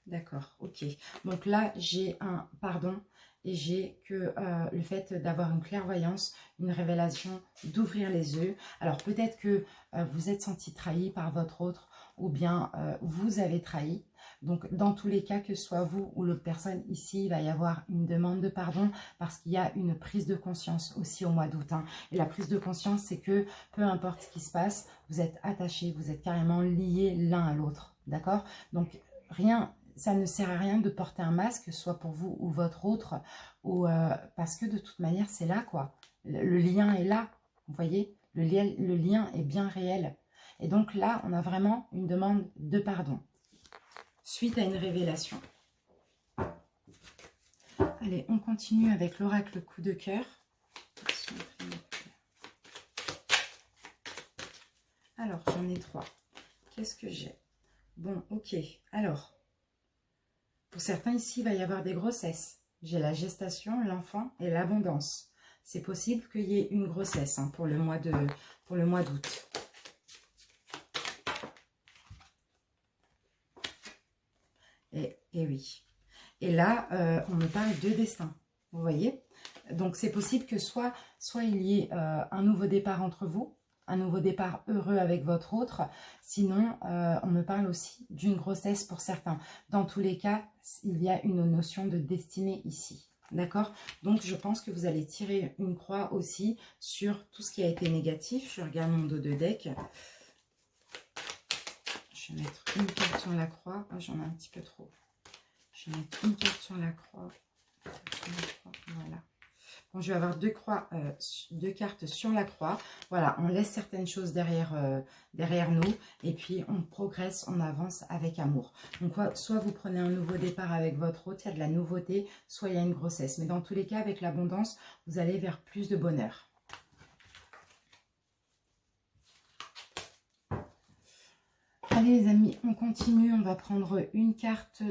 D'accord, ok. Donc là, j'ai un pardon et j'ai que le fait d'avoir une clairvoyance, une révélation, d'ouvrir les yeux. Alors, peut-être que vous êtes senti trahi par votre autre ou bien vous avez trahi. Donc, dans tous les cas, que ce soit vous ou l'autre personne, ici, il va y avoir une demande de pardon parce qu'il y a une prise de conscience aussi au mois d'août, hein. Et la prise de conscience, c'est que peu importe ce qui se passe, vous êtes attachés, vous êtes carrément liés l'un à l'autre. D'accord? Donc, rien, ça ne sert à rien de porter un masque, soit pour vous ou votre autre, ou, parce que de toute manière, c'est là, quoi. Le lien est là, vous voyez? Le lien est bien réel. Et donc là, on a vraiment une demande de pardon suite à une révélation. Allez, on continue avec l'oracle coup de cœur. Alors, j'en ai 3. Qu'est-ce que j'ai? Bon, ok. Alors, pour certains ici, il va y avoir des grossesses. J'ai la gestation, l'enfant et l'abondance. C'est possible qu'il y ait une grossesse, hein, pour le mois d'août. Et oui. Et là, on me parle de destin. Vous voyez? Donc, c'est possible que soit il y ait un nouveau départ entre vous, un nouveau départ heureux avec votre autre. Sinon, on me parle aussi d'une grossesse pour certains. Dans tous les cas, il y a une notion de destinée ici. D'accord? Donc, je pense que vous allez tirer une croix aussi sur tout ce qui a été négatif. Je regarde mon dos de deck. Je vais mettre une carte sur la croix. Oh, j'en ai un petit peu trop. Je vais mettre une carte sur la croix. Voilà. Bon, je vais avoir deux cartes sur la croix. Voilà, on laisse certaines choses derrière nous. Et puis, on progresse, on avance avec amour. Donc, soit vous prenez un nouveau départ avec votre hôte, il y a de la nouveauté, soit il y a une grossesse. Mais dans tous les cas, avec l'abondance, vous allez vers plus de bonheur. Allez les amis, on continue. On va prendre une carte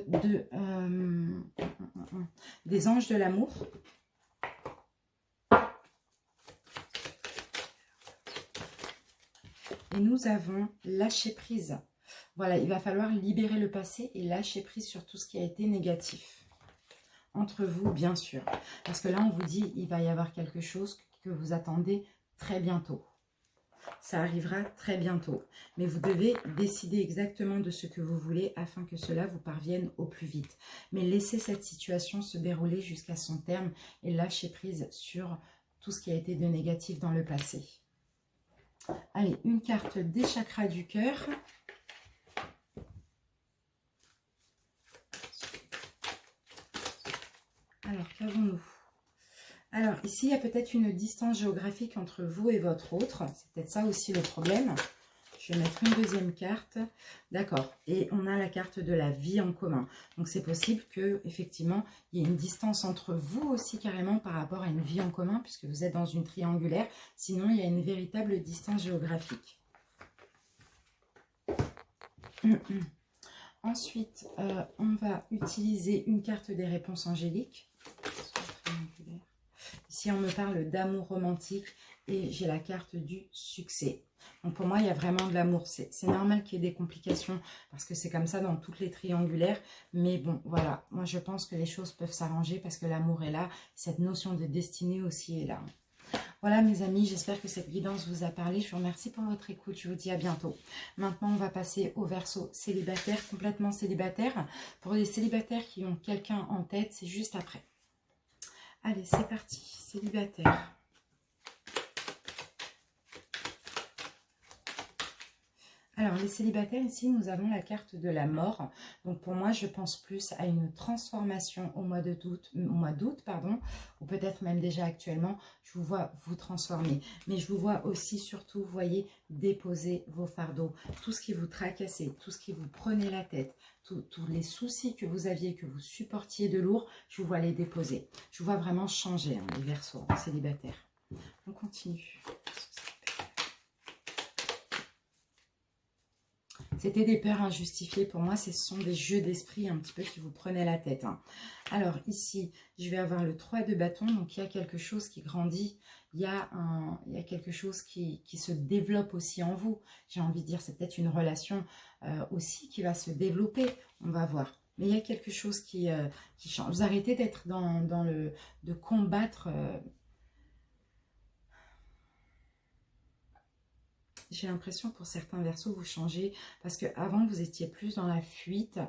des anges de l'amour. Et nous avons lâcher prise. Voilà, il va falloir libérer le passé et lâcher prise sur tout ce qui a été négatif. Entre vous, bien sûr. Parce que là, on vous dit, il va y avoir quelque chose que vous attendez très bientôt. Ça arrivera très bientôt. Mais vous devez décider exactement de ce que vous voulez afin que cela vous parvienne au plus vite. Mais laissez cette situation se dérouler jusqu'à son terme et lâcher prise sur tout ce qui a été de négatif dans le passé. Allez, une carte des chakras du cœur. Alors, qu'avons-nous? Alors, ici, il y a peut-être une distance géographique entre vous et votre autre. C'est peut-être ça aussi le problème. Je vais mettre une deuxième carte. D'accord. Et on a la carte de la vie en commun. Donc, c'est possible que effectivement, il y ait une distance entre vous aussi carrément par rapport à une vie en commun, puisque vous êtes dans une triangulaire. Sinon, il y a une véritable distance géographique. Ensuite, on va utiliser une carte des réponses angéliques. Ici, on me parle d'amour romantique et j'ai la carte du succès. Donc, pour moi, il y a vraiment de l'amour. C'est normal qu'il y ait des complications parce que c'est comme ça dans toutes les triangulaires. Mais bon, voilà. Moi, je pense que les choses peuvent s'arranger parce que l'amour est là. Cette notion de destinée aussi est là. Voilà, mes amis. J'espère que cette guidance vous a parlé. Je vous remercie pour votre écoute. Je vous dis à bientôt. Maintenant, on va passer au Verseau célibataire, complètement célibataire. Pour les célibataires qui ont quelqu'un en tête, c'est juste après. Allez, c'est parti. Célibataire. Alors, les célibataires, ici, nous avons la carte de la mort. Donc, pour moi, je pense plus à une transformation au mois d'août, pardon, ou peut-être même déjà actuellement, je vous vois vous transformer. Mais je vous vois aussi, surtout, vous voyez, déposer vos fardeaux. Tout ce qui vous tracassait, tout ce qui vous prenait la tête, tous les soucis que vous aviez, que vous supportiez de lourd, je vous vois les déposer. Je vous vois vraiment changer, hein, les Verseaux célibataires. On continue. C'était des peurs injustifiées. Pour moi, ce sont des jeux d'esprit un petit peu qui vous prenaient la tête. Hein. Alors ici, je vais avoir le 3 de bâton. Donc, il y a quelque chose qui grandit. Il y a quelque chose qui se développe aussi en vous. J'ai envie de dire, c'est peut-être une relation aussi qui va se développer. On va voir. Mais il y a quelque chose qui change. Vous arrêtez d'être de combattre... J'ai l'impression pour certains Verseaux, vous changez parce qu'avant, vous étiez plus dans la fuite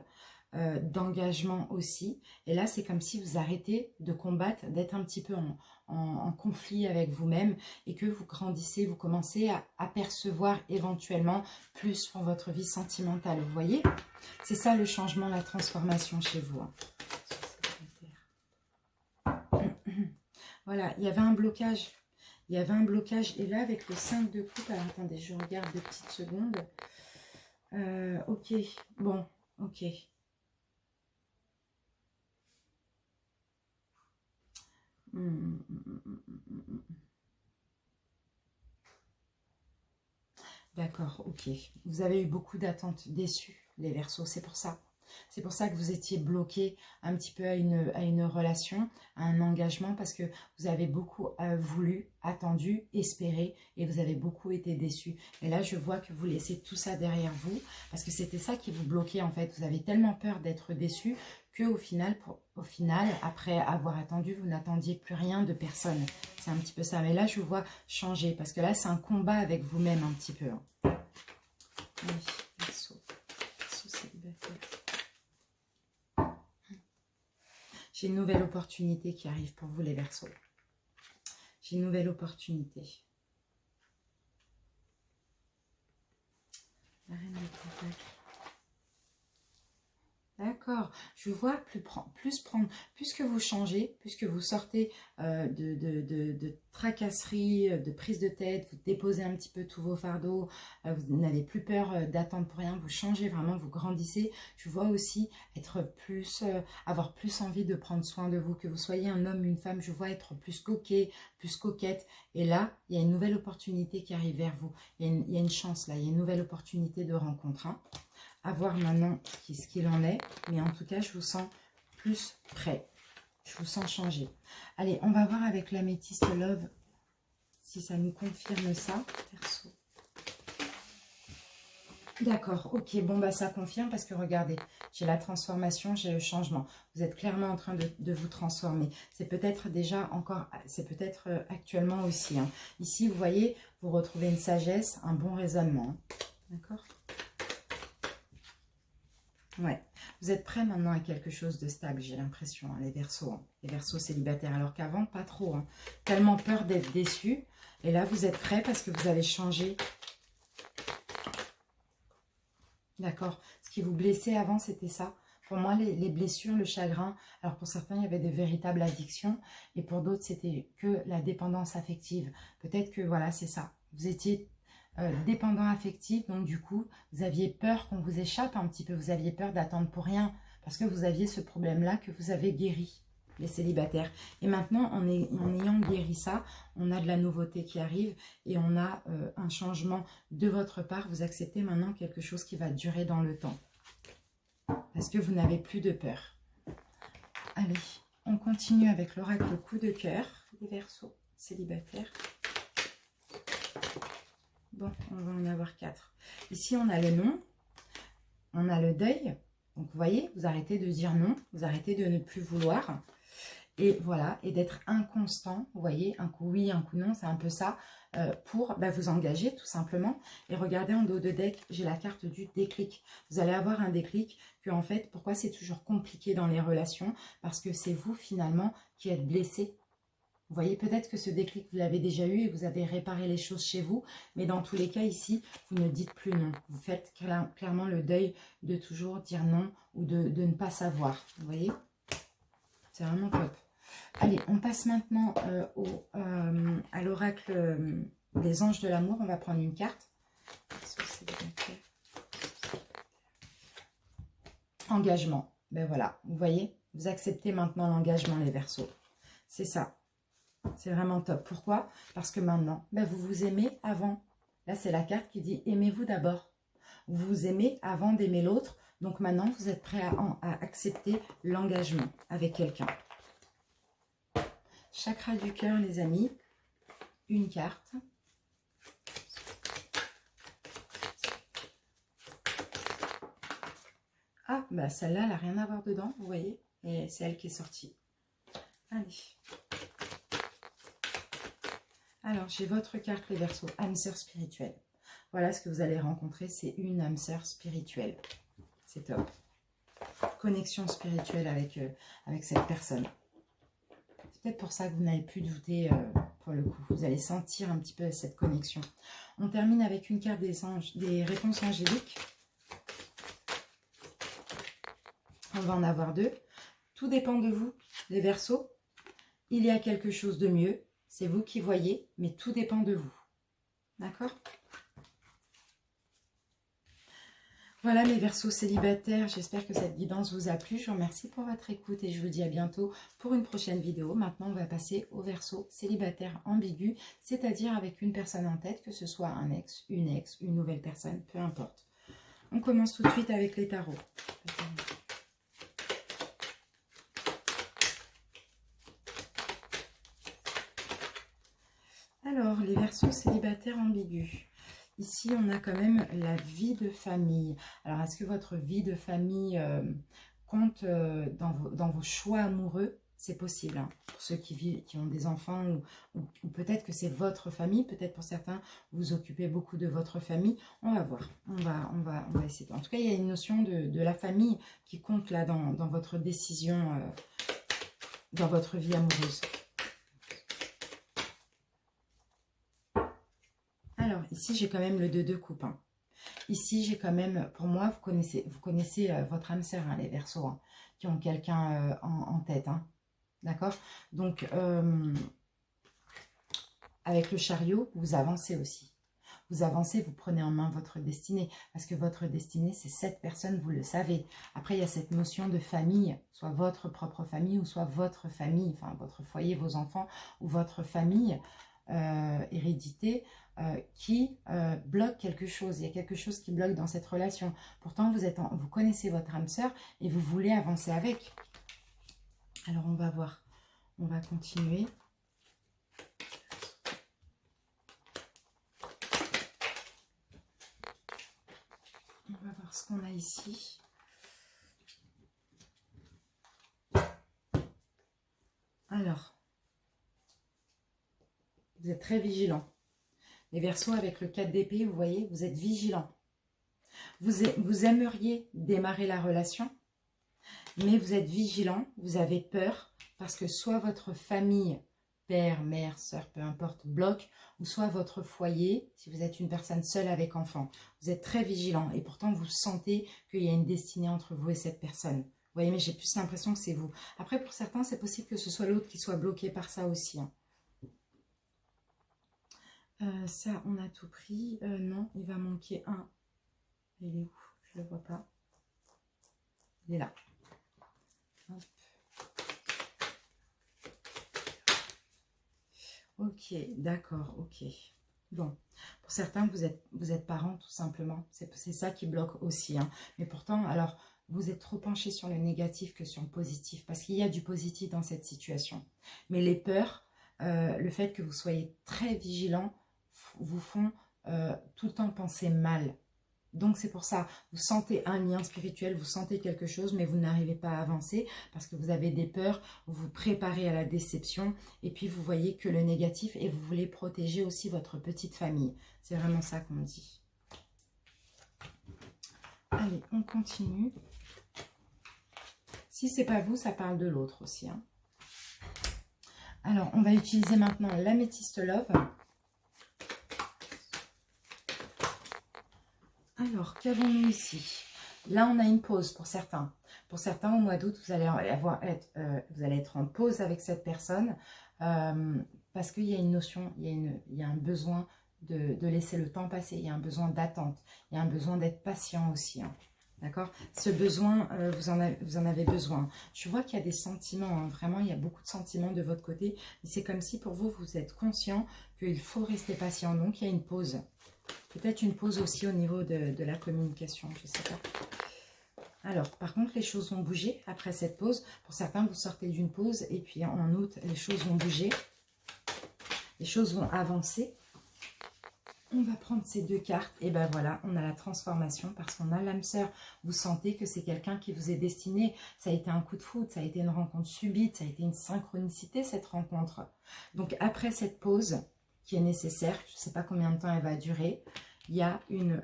d'engagement aussi. Et là, c'est comme si vous arrêtez de combattre, d'être un petit peu en conflit avec vous-même et que vous grandissez, vous commencez à apercevoir éventuellement plus pour votre vie sentimentale. Vous voyez? C'est ça le changement, la transformation chez vous. Hein. Voilà, il y avait un blocage. Il y avait un blocage. Et là, avec le 5 de coupe, alors attendez, je regarde 2 petites secondes. Ok, bon, ok. D'accord, ok. Vous avez eu beaucoup d'attentes déçues, les Verseaux, c'est pour ça. C'est pour ça que vous étiez bloqué un petit peu à une relation, à un engagement, parce que vous avez beaucoup voulu, attendu, espéré, et vous avez beaucoup été déçus. Et là, je vois que vous laissez tout ça derrière vous, parce que c'était ça qui vous bloquait en fait. Vous avez tellement peur d'être déçu qu'au final, après avoir attendu, vous n'attendiez plus rien de personne. C'est un petit peu ça. Mais là, je vous vois changer, parce que là, c'est un combat avec vous-même un petit peu. Oui, Verseau célibataire. J'ai une nouvelle opportunité qui arrive pour vous, les Verseaux. J'ai une nouvelle opportunité. La reine de Pentacle. D'accord, je vois plus que vous changez, plus que vous sortez de tracasseries, de prise de tête, vous déposez un petit peu tous vos fardeaux, vous n'avez plus peur d'attendre pour rien, vous changez vraiment, vous grandissez. Je vois aussi être plus, avoir plus envie de prendre soin de vous, que vous soyez un homme, une femme, je vois être plus coquet, plus coquette. Et là, il y a une nouvelle opportunité qui arrive vers vous. Il y a une chance là, il y a une nouvelle opportunité de rencontre, hein. À voir maintenant ce qu'il en est. Mais en tout cas, je vous sens plus prêt. Je vous sens changer. Allez, on va voir avec l'améthyste Love si ça nous confirme ça. Perso. D'accord, ok. Bon, bah ça confirme parce que regardez, j'ai la transformation, j'ai le changement. Vous êtes clairement en train de vous transformer. C'est peut-être déjà encore, c'est peut-être actuellement aussi, hein. Ici, vous voyez, vous retrouvez une sagesse, un bon raisonnement, hein. D'accord? Ouais, vous êtes prêts maintenant à quelque chose de stable, j'ai l'impression, hein, les Verseaux, hein, les Verseaux célibataires, alors qu'avant, pas trop, hein. Tellement peur d'être déçus. Et là, vous êtes prêts parce que vous allez changer. D'accord. Ce qui vous blessait avant, c'était ça. Pour moi, les blessures, le chagrin, alors pour certains, il y avait de véritables addictions, et pour d'autres, c'était que la dépendance affective. Peut-être que, voilà, c'est ça. Vous étiez dépendant affectif, donc du coup, vous aviez peur qu'on vous échappe un petit peu, vous aviez peur d'attendre pour rien, parce que vous aviez ce problème-là que vous avez guéri, les célibataires. Et maintenant, en ayant guéri ça, on a de la nouveauté qui arrive, et on a un changement de votre part. Vous acceptez maintenant quelque chose qui va durer dans le temps, parce que vous n'avez plus de peur. Allez, on continue avec l'oracle coup de cœur, les Verseaux célibataires. Bon, on va en avoir 4. Ici, on a le non, on a le deuil. Donc, vous voyez, vous arrêtez de dire non, vous arrêtez de ne plus vouloir. Et voilà, et d'être inconstant, vous voyez, un coup oui, un coup non, c'est un peu ça, pour vous engager tout simplement. Et regardez en dos de deck, j'ai la carte du déclic. Vous allez avoir un déclic que en fait, pourquoi c'est toujours compliqué dans les relations? Parce que c'est vous finalement qui êtes blessé. Vous voyez, peut-être que ce déclic, vous l'avez déjà eu et vous avez réparé les choses chez vous. Mais dans tous les cas, ici, vous ne dites plus non. Vous faites clairement le deuil de toujours dire non ou de ne pas savoir. Vous voyez? C'est vraiment top. Allez, on passe maintenant à l'oracle des anges de l'amour. On va prendre une carte. Engagement. Ben voilà, vous voyez, vous acceptez maintenant l'engagement, les Verseaux. C'est ça. C'est vraiment top. Pourquoi? Parce que maintenant, vous vous aimez avant. Là, c'est la carte qui dit aimez-vous d'abord. Vous vous aimez avant d'aimer l'autre. Donc maintenant, vous êtes prêt à accepter l'engagement avec quelqu'un. Chakra du cœur, les amis. Une carte. Ah, celle-là, elle n'a rien à voir dedans, vous voyez. Et c'est elle qui est sortie. Allez. Alors, j'ai votre carte, les Verseaux, âme sœur spirituelle. Voilà ce que vous allez rencontrer, c'est une âme sœur spirituelle. C'est top. Connexion spirituelle avec cette personne. C'est peut-être pour ça que vous n'avez plus douté pour le coup. Vous allez sentir un petit peu cette connexion. On termine avec une carte des réponses angéliques. On va en avoir 2. Tout dépend de vous, les Verseaux. Il y a quelque chose de mieux. C'est vous qui voyez, mais tout dépend de vous. D'accord? Voilà mes Verseaux célibataires, j'espère que cette guidance vous a plu. Je vous remercie pour votre écoute et je vous dis à bientôt pour une prochaine vidéo. Maintenant, on va passer aux Verseaux célibataires ambigus, c'est-à-dire avec une personne en tête, que ce soit un ex, une nouvelle personne, peu importe. On commence tout de suite avec les tarots. Alors, les Verseaux célibataires ambigus. Ici, on a quand même la vie de famille. Alors, est-ce que votre vie de famille compte dans vos choix amoureux? C'est possible, hein, pour ceux qui ont des enfants ou peut-être que c'est votre famille. Peut-être pour certains, vous occupez beaucoup de votre famille. On va voir. On va essayer. En tout cas, il y a une notion de la famille qui compte là dans votre décision, dans votre vie amoureuse. Alors, ici, j'ai quand même le 2 de coupe. Hein. Ici, j'ai quand même, pour moi, vous connaissez votre âme sœur, hein, les Verseaux, hein, qui ont quelqu'un en tête. Hein, d'accord? Donc, avec le chariot, vous avancez aussi. Vous avancez, vous prenez en main votre destinée. Parce que votre destinée, c'est cette personne, vous le savez. Après, il y a cette notion de famille, soit votre propre famille ou soit votre famille, enfin votre foyer, vos enfants ou votre famille hérédité qui bloque quelque chose. Il y a quelque chose qui bloque dans cette relation. Pourtant, vous connaissez votre âme sœur et vous voulez avancer avec. Alors, on va voir. On va continuer. On va voir ce qu'on a ici. Alors, vous êtes très vigilants. Les Verseaux, avec le 4 d'épée, vous voyez, vous êtes vigilants. Vous aimeriez démarrer la relation, mais vous êtes vigilants, vous avez peur, parce que soit votre famille, père, mère, soeur, peu importe, bloque, ou soit votre foyer, si vous êtes une personne seule avec enfant. Vous êtes très vigilant, et pourtant vous sentez qu'il y a une destinée entre vous et cette personne. Vous voyez, mais j'ai plus l'impression que c'est vous. Après, pour certains, c'est possible que ce soit l'autre qui soit bloqué par ça aussi. Hein. Ça, on a tout pris. Non, il va manquer un. Il est où? Je ne le vois pas. Il est là. Hop. Ok, d'accord, ok. Bon, pour certains, vous êtes parents tout simplement. C'est ça qui bloque aussi. Hein. Mais pourtant, alors, vous êtes trop penché sur le négatif que sur le positif. Parce qu'il y a du positif dans cette situation. Mais les peurs, le fait que vous soyez très vigilant, vous font tout le temps penser mal. Donc c'est pour ça, vous sentez un lien spirituel, vous sentez quelque chose, mais vous n'arrivez pas à avancer parce que vous avez des peurs, vous vous préparez à la déception et puis vous voyez que le négatif et vous voulez protéger aussi votre petite famille. C'est vraiment ça qu'on dit. Allez, on continue. Si c'est pas vous, ça parle de l'autre aussi. Hein. Alors, on va utiliser maintenant l'améthyste love. Alors, qu'avons-nous ici? Là, on a une pause pour certains. Pour certains, au mois d'août, vous allez être en pause avec cette personne parce qu'il y a une notion, il y a un besoin de laisser le temps passer. Il y a un besoin d'attente. Il y a un besoin d'être patient aussi. Hein. D'accord? Ce besoin, vous en avez besoin. Je vois qu'il y a des sentiments. Hein. Vraiment, il y a beaucoup de sentiments de votre côté. Mais c'est comme si pour vous, vous êtes conscient qu'il faut rester patient. Donc, il y a une pause. Peut-être une pause aussi au niveau de la communication, je ne sais pas. Alors, par contre, les choses vont bouger après cette pause. Pour certains, vous sortez d'une pause et puis en août, les choses vont bouger. Les choses vont avancer. On va prendre ces deux cartes et ben voilà, on a la transformation parce qu'on a l'âme sœur. Vous sentez que c'est quelqu'un qui vous est destiné. Ça a été un coup de foudre, ça a été une rencontre subite, ça a été une synchronicité cette rencontre. Donc après cette pause qui est nécessaire, je ne sais pas combien de temps elle va durer, il y a une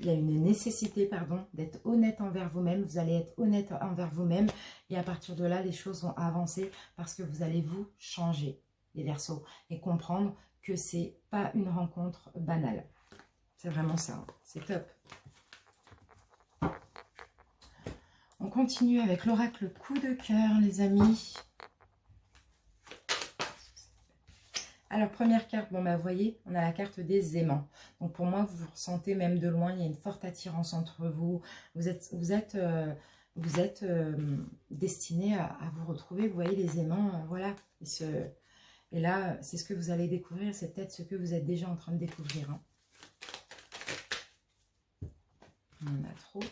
nécessité, pardon, d'être honnête envers vous-même. Vous allez être honnête envers vous-même et à partir de là, les choses vont avancer parce que vous allez vous changer, les Verseaux, et comprendre que c'est pas une rencontre banale. C'est vraiment ça, hein. C'est top. On continue avec l'oracle coup de cœur, les amis. Alors, première carte, bon, bah, vous voyez, on a la carte des aimants. Donc, pour moi, vous vous ressentez même de loin, il y a une forte attirance entre vous. Vous êtes destiné à vous retrouver. Vous voyez, les aimants, voilà. Et là, c'est ce que vous allez découvrir. C'est peut-être ce que vous êtes déjà en train de découvrir. Hein. On en a trop.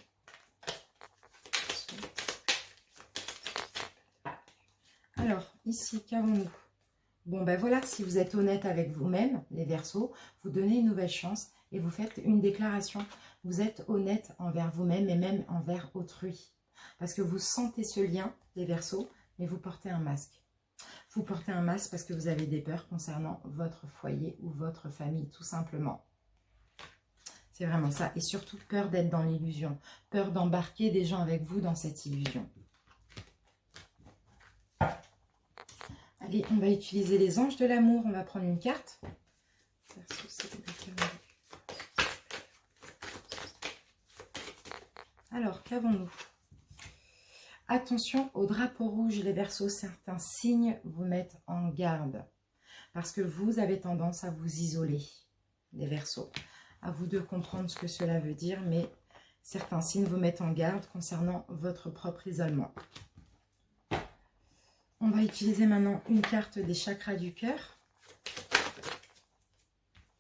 Alors, ici, qu'avons-nous? Bon, ben voilà, si vous êtes honnête avec vous-même, les Verseaux, vous donnez une nouvelle chance et vous faites une déclaration. Vous êtes honnête envers vous-même et même envers autrui. Parce que vous sentez ce lien, les Verseaux, mais vous portez un masque. Vous portez un masque parce que vous avez des peurs concernant votre foyer ou votre famille, tout simplement. C'est vraiment ça. Et surtout, peur d'être dans l'illusion. Peur d'embarquer des gens avec vous dans cette illusion. Allez, on va utiliser les anges de l'amour. On va prendre une carte. Alors, qu'avons-nous? Attention au drapeau rouge, les Verseaux. Certains signes vous mettent en garde. Parce que vous avez tendance à vous isoler, les Verseaux. À vous de comprendre ce que cela veut dire, mais certains signes vous mettent en garde concernant votre propre isolement. On va utiliser maintenant une carte des chakras du cœur.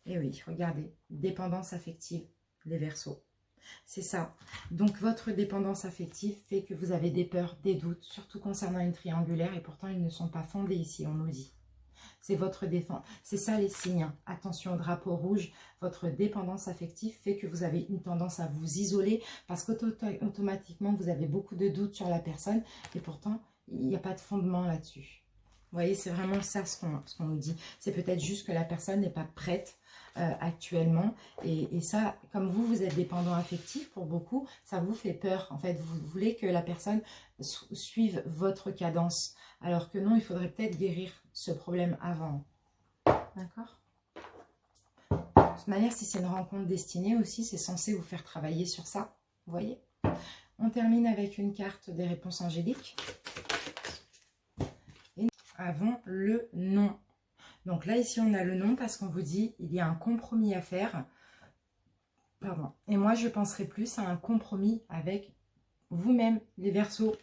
Et oui, regardez, dépendance affective, les Verseaux. C'est ça. Donc, votre dépendance affective fait que vous avez des peurs, des doutes, surtout concernant une triangulaire, et pourtant, ils ne sont pas fondés ici, on nous dit. C'est votre défense. C'est ça les signes. Attention au drapeau rouge. Votre dépendance affective fait que vous avez une tendance à vous isoler parce qu'automatiquement, vous avez beaucoup de doutes sur la personne et pourtant, il n'y a pas de fondement là-dessus. Vous voyez, c'est vraiment ça ce qu'on nous dit. C'est peut-être juste que la personne n'est pas prête actuellement. Et ça, comme vous êtes dépendant affectif pour beaucoup, ça vous fait peur. En fait, vous voulez que la personne suive votre cadence. Alors que non, il faudrait peut-être guérir ce problème avant. D'accord? De toute manière, si c'est une rencontre destinée aussi, c'est censé vous faire travailler sur ça. Vous voyez? On termine avec une carte des réponses angéliques. Et avant le non. Donc là, ici, on a le non parce qu'on vous dit il y a un compromis à faire. Pardon. Et moi, je penserais plus à un compromis avec vous-même, les Verseaux.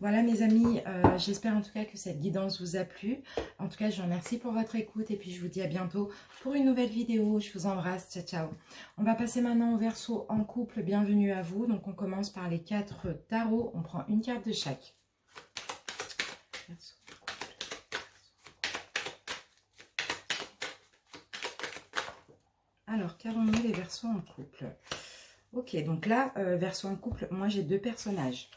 Voilà mes amis, j'espère en tout cas que cette guidance vous a plu. En tout cas, je vous remercie pour votre écoute et puis je vous dis à bientôt pour une nouvelle vidéo. Je vous embrasse, ciao ciao. On va passer maintenant au Verseau en couple, bienvenue à vous. Donc on commence par les 4 tarots, on prend une carte de chaque. Alors, qu'avons-nous les Verseaux en couple? Ok, donc là, Verseau en couple, moi j'ai 2 personnages.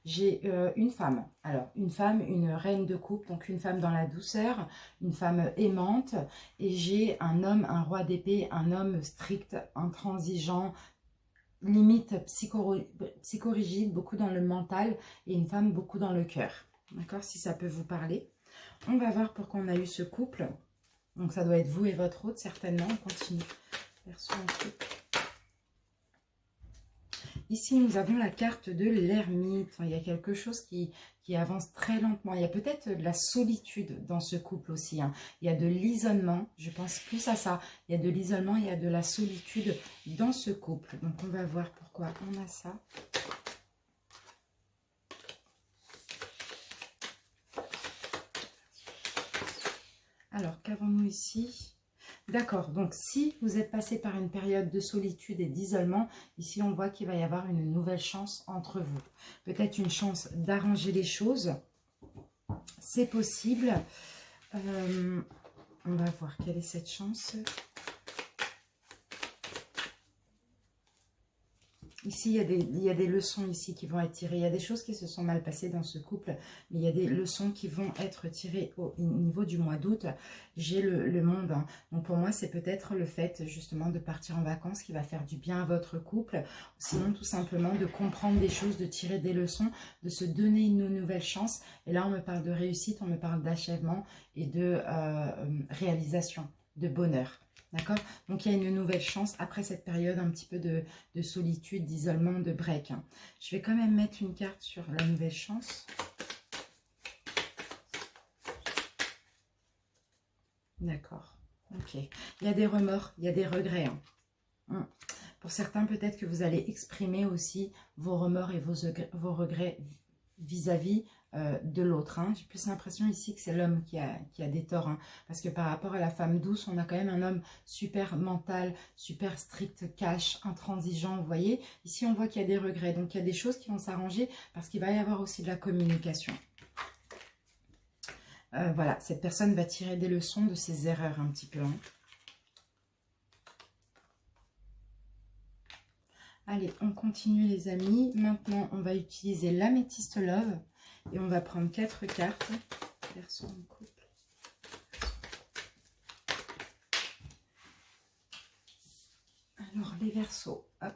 J'ai une femme, alors une femme, une reine de coupe, donc une femme dans la douceur, une femme aimante, et j'ai un homme, un roi d'épée, un homme strict, intransigeant, limite psychorigide, beaucoup dans le mental, et une femme beaucoup dans le cœur. D'accord, si ça peut vous parler. On va voir pourquoi on a eu ce couple. Donc ça doit être vous et votre autre, certainement. On continue. Verseau en couple. Ici, nous avons la carte de l'ermite. Il y a quelque chose qui avance très lentement. Il y a peut-être de la solitude dans ce couple aussi. Hein. Il y a de l'isolement. Je pense plus à ça. Il y a de l'isolement, il y a de la solitude dans ce couple. Donc, on va voir pourquoi on a ça. Alors, qu'avons-nous ici ? D'accord, donc si vous êtes passé par une période de solitude et d'isolement, ici on voit qu'il va y avoir une nouvelle chance entre vous. Peut-être une chance d'arranger les choses, c'est possible. On va voir quelle est cette chance. Ici, il y a des leçons ici qui vont être tirées. Il y a des choses qui se sont mal passées dans ce couple, mais il y a des leçons qui vont être tirées au niveau du mois d'août. J'ai le monde. Hein. Donc pour moi, c'est peut-être le fait justement de partir en vacances qui va faire du bien à votre couple. Sinon, tout simplement de comprendre des choses, de tirer des leçons, de se donner une nouvelle chance. Et là, on me parle de réussite, on me parle d'achèvement et de réalisation, de bonheur. D'accord? Donc, il y a une nouvelle chance après cette période un petit peu de solitude, d'isolement, de break. Hein. Je vais quand même mettre une carte sur la nouvelle chance. D'accord. Ok. Il y a des remords, il y a des regrets. Hein. Pour certains, peut-être que vous allez exprimer aussi vos remords et vos regrets vis-à-vis de l'autre. Hein. J'ai plus l'impression ici que c'est l'homme qui a des torts. Hein. Parce que par rapport à la femme douce, on a quand même un homme super mental, super strict, cash, intransigeant. Vous voyez, ici on voit qu'il y a des regrets. Donc il y a des choses qui vont s'arranger parce qu'il va y avoir aussi de la communication. Voilà, cette personne va tirer des leçons de ses erreurs un petit peu. Hein. Allez, on continue les amis. Maintenant, on va utiliser l'améthyste love. Et on va prendre 4 cartes. Verseau en couple. Alors, les Verseaux. Hop.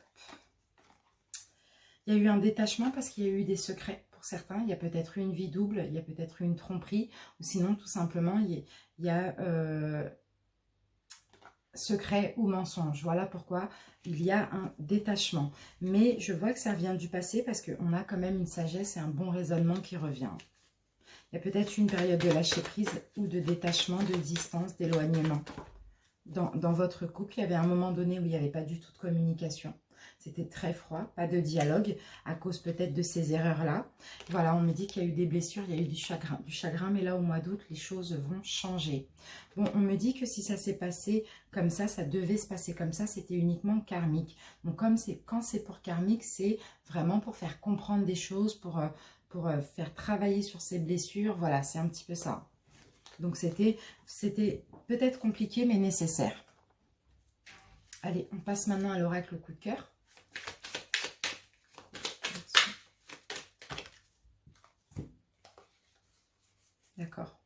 Il y a eu un détachement parce qu'il y a eu des secrets pour certains. Il y a peut-être eu une vie double. Il y a peut-être eu une tromperie. Ou sinon, tout simplement, il y a secret ou mensonge. Voilà pourquoi il y a un détachement. Mais je vois que ça vient du passé parce qu'on a quand même une sagesse et un bon raisonnement qui revient. Il y a peut-être une période de lâcher prise ou de détachement, de distance, d'éloignement. Dans votre couple, il y avait un moment donné où il n'y avait pas du tout de communication. C'était très froid, pas de dialogue, à cause peut-être de ces erreurs-là. Voilà, on me dit qu'il y a eu des blessures, il y a eu du chagrin, mais là, au mois d'août, les choses vont changer. Bon, on me dit que si ça s'est passé comme ça devait se passer comme ça, c'était uniquement karmique. Donc, quand c'est pour karmique, c'est vraiment pour faire comprendre des choses, pour faire travailler sur ces blessures. Voilà, c'est un petit peu ça. Donc, c'était peut-être compliqué, mais nécessaire. Allez, on passe maintenant à l'oracle coup de cœur. D'accord.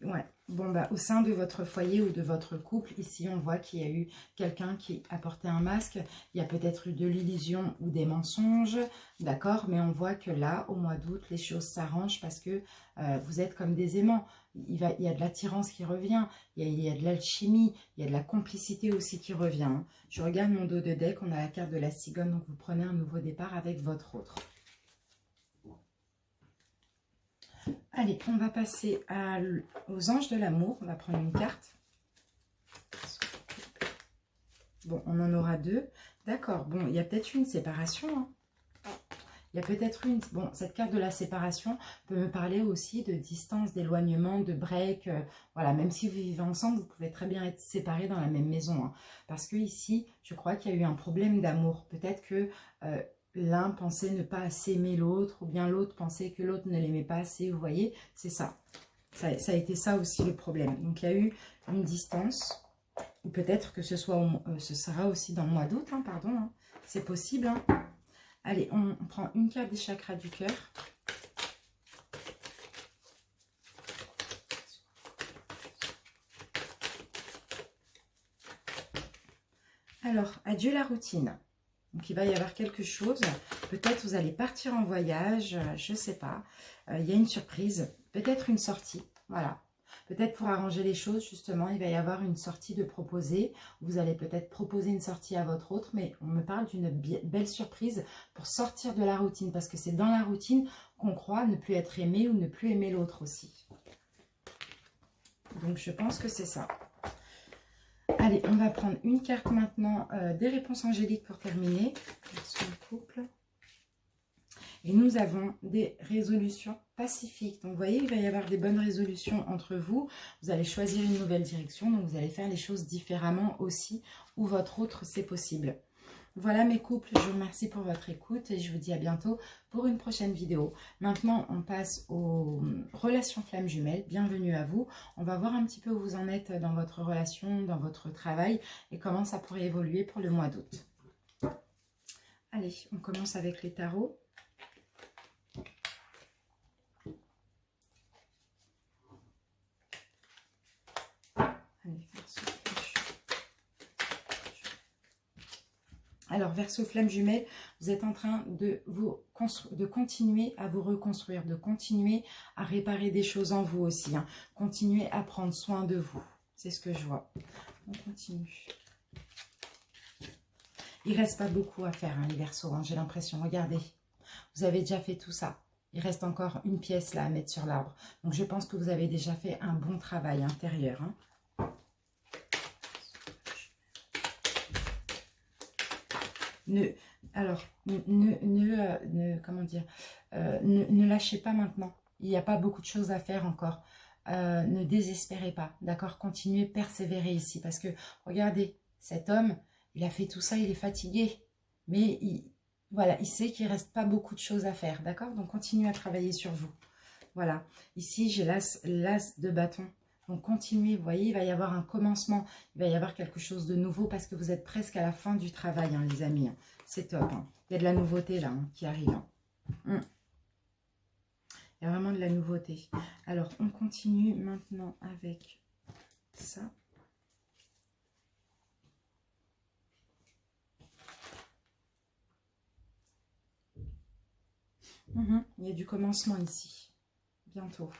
Ouais. Bon, bah, au sein de votre foyer ou de votre couple, ici, on voit qu'il y a eu quelqu'un qui a porté un masque. Il y a peut-être eu de l'illusion ou des mensonges. D'accord. Mais on voit que là, au mois d'août, les choses s'arrangent parce que vous êtes comme des aimants. Il y a de l'attirance qui revient. Il y a de l'alchimie. Il y a de la complicité aussi qui revient. Je regarde mon dos de deck. On a la carte de la cigogne. Donc, vous prenez un nouveau départ avec votre autre. Allez, on va passer aux anges de l'amour. On va prendre une carte. Bon, on en aura deux. D'accord, bon, il y a peut-être une séparation. Hein. Il y a peut-être une... Bon, cette carte de la séparation peut me parler aussi de distance, d'éloignement, de break. Voilà, même si vous vivez ensemble, vous pouvez très bien être séparés dans la même maison. Hein. Parce que ici, je crois qu'il y a eu un problème d'amour. Peut-être que... l'un pensait ne pas assez aimer l'autre, ou bien l'autre pensait que l'autre ne l'aimait pas assez, vous voyez, c'est ça. Ça a été ça aussi le problème. Donc il y a eu une distance, ou peut-être que ce sera aussi dans le mois d'août, hein, pardon, hein. C'est possible. Hein. Allez, on prend une carte des chakras du cœur. Alors, adieu la routine. Donc, il va y avoir quelque chose. Peut-être vous allez partir en voyage, je ne sais pas. Il y a une surprise, peut-être une sortie. Voilà. Peut-être pour arranger les choses, justement, il va y avoir une sortie de proposer. Vous allez peut-être proposer une sortie à votre autre, mais on me parle d'une belle surprise pour sortir de la routine. Parce que c'est dans la routine qu'on croit ne plus être aimé ou ne plus aimer l'autre aussi. Donc, je pense que c'est ça. Allez, on va prendre une carte maintenant des réponses angéliques pour terminer. Sur le couple. Et nous avons des résolutions pacifiques. Donc, vous voyez, il va y avoir des bonnes résolutions entre vous. Vous allez choisir une nouvelle direction. Donc, vous allez faire les choses différemment aussi. Ou votre autre, c'est possible. Voilà mes couples, je vous remercie pour votre écoute et je vous dis à bientôt pour une prochaine vidéo. Maintenant, on passe aux relations flammes jumelles. Bienvenue à vous. On va voir un petit peu où vous en êtes dans votre relation, dans votre travail et comment ça pourrait évoluer pour le mois d'août. Allez, on commence avec les tarots. Allez, alors, Verseau flamme jumelle, vous êtes en train de continuer à vous reconstruire, de continuer à réparer des choses en vous aussi. Hein. Continuez à prendre soin de vous. C'est ce que je vois. On continue. Il ne reste pas beaucoup à faire, hein, les Verseaux, hein, j'ai l'impression. Regardez, vous avez déjà fait tout ça. Il reste encore une pièce là à mettre sur l'arbre. Donc, je pense que vous avez déjà fait un bon travail intérieur. Hein. Comment dire, ne lâchez pas maintenant. Il n'y a pas beaucoup de choses à faire encore. Ne désespérez pas, d'accord? Continuez, persévérez ici. Parce que, regardez, cet homme, il a fait tout ça, il est fatigué. Mais, voilà, il sait qu'il ne reste pas beaucoup de choses à faire, d'accord? Donc, continuez à travailler sur vous. Voilà. Ici, j'ai l'as de bâton. Donc, continuez, vous voyez, il va y avoir un commencement, il va y avoir quelque chose de nouveau parce que vous êtes presque à la fin du travail, hein, les amis. Hein. C'est top. Hein. Il y a de la nouveauté là hein, qui arrive. Hein. Il y a vraiment de la nouveauté. Alors, on continue maintenant avec ça. Il y a du commencement ici. Bientôt.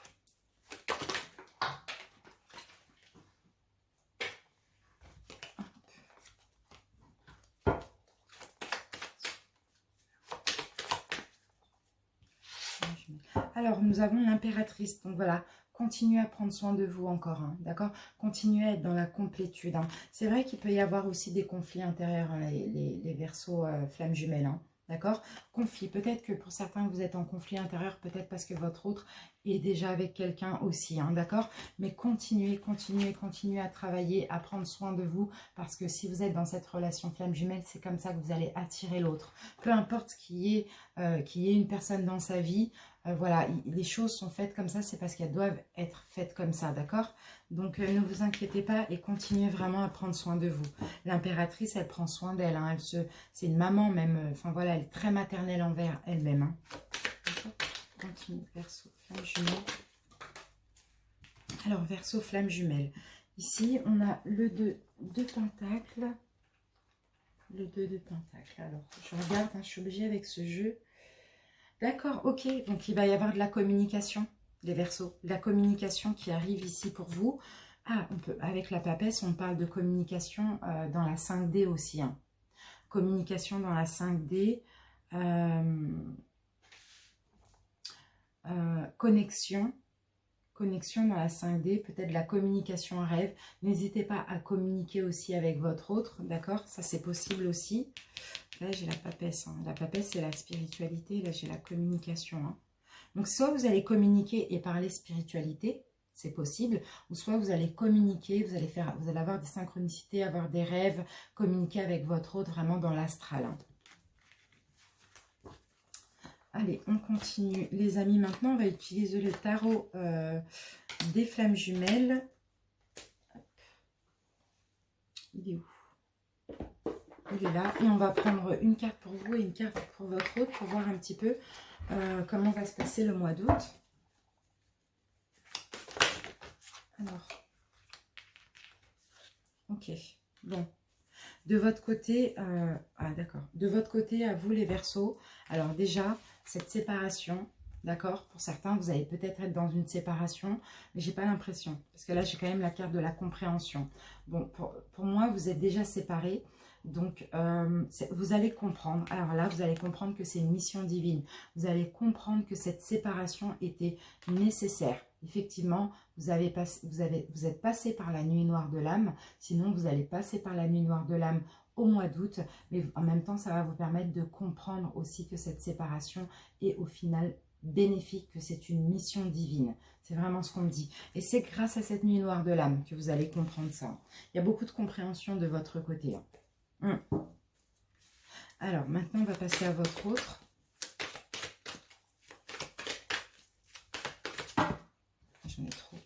Alors, nous avons l'impératrice. Donc voilà, continuez à prendre soin de vous encore, hein, d'accord? Continuez à être dans la complétude. Hein. C'est vrai qu'il peut y avoir aussi des conflits intérieurs, hein, les Verseaux flammes jumelles, hein, d'accord? Conflit, peut-être que pour certains, vous êtes en conflit intérieur, peut-être parce que votre autre est déjà avec quelqu'un aussi, hein, d'accord? Mais continuez, continuez, continuez à travailler, à prendre soin de vous, parce que si vous êtes dans cette relation flamme jumelle, c'est comme ça que vous allez attirer l'autre. Peu importe qu'il y ait une personne dans sa vie, voilà, les choses sont faites comme ça, c'est parce qu'elles doivent être faites comme ça, d'accord? Donc, ne vous inquiétez pas et continuez vraiment à prendre soin de vous. L'impératrice, elle prend soin d'elle, hein, c'est une maman même, enfin voilà, elle est très maternelle envers elle-même. Hein. Continue, Verseau, flamme jumelle. Alors, Verseau, flamme jumelle. Ici, on a le 2 de Pentacles. Le 2 de Pentacles. Alors, je regarde, hein, je suis obligée avec ce jeu. D'accord, ok. Donc, il va y avoir de la communication, les Verseaux. La communication qui arrive ici pour vous. Ah, avec la papesse, on parle de communication dans la 5D aussi. Hein. Communication dans la 5D. Connexion. Connexion dans la 5D, peut-être la communication en rêve. N'hésitez pas à communiquer aussi avec votre autre, d'accord? Ça, c'est possible aussi. Là, j'ai la papesse. Hein. La papesse, c'est la spiritualité. Là, j'ai la communication. Hein. Donc, soit vous allez communiquer et parler spiritualité, c'est possible, ou soit vous allez communiquer, vous allez avoir des synchronicités, avoir des rêves, communiquer avec votre autre vraiment dans l'astral. Hein. Allez, on continue. Les amis, maintenant, on va utiliser le tarot des flammes jumelles. Il est où? Il est là. Et on va prendre une carte pour vous et une carte pour votre autre pour voir un petit peu comment va se passer le mois d'août. Alors, ok, bon. De votre côté, d'accord. De votre côté, à vous les Verseaux, alors déjà, cette séparation, d'accord, pour certains, vous allez peut-être être dans une séparation, mais j'ai pas l'impression, parce que là, j'ai quand même la carte de la compréhension. Bon, pour moi, vous êtes déjà séparés, donc vous allez comprendre. Alors là, vous allez comprendre que c'est une mission divine. Vous allez comprendre que cette séparation était nécessaire. Effectivement, vous êtes passé par la nuit noire de l'âme, sinon vous allez passer par la nuit noire de l'âme au mois d'août, mais en même temps, ça va vous permettre de comprendre aussi que cette séparation est au final bénéfique, que c'est une mission divine. C'est vraiment ce qu'on me dit. Et c'est grâce à cette nuit noire de l'âme que vous allez comprendre ça. Il y a beaucoup de compréhension de votre côté. Alors, maintenant, on va passer à votre autre. J'en ai trop.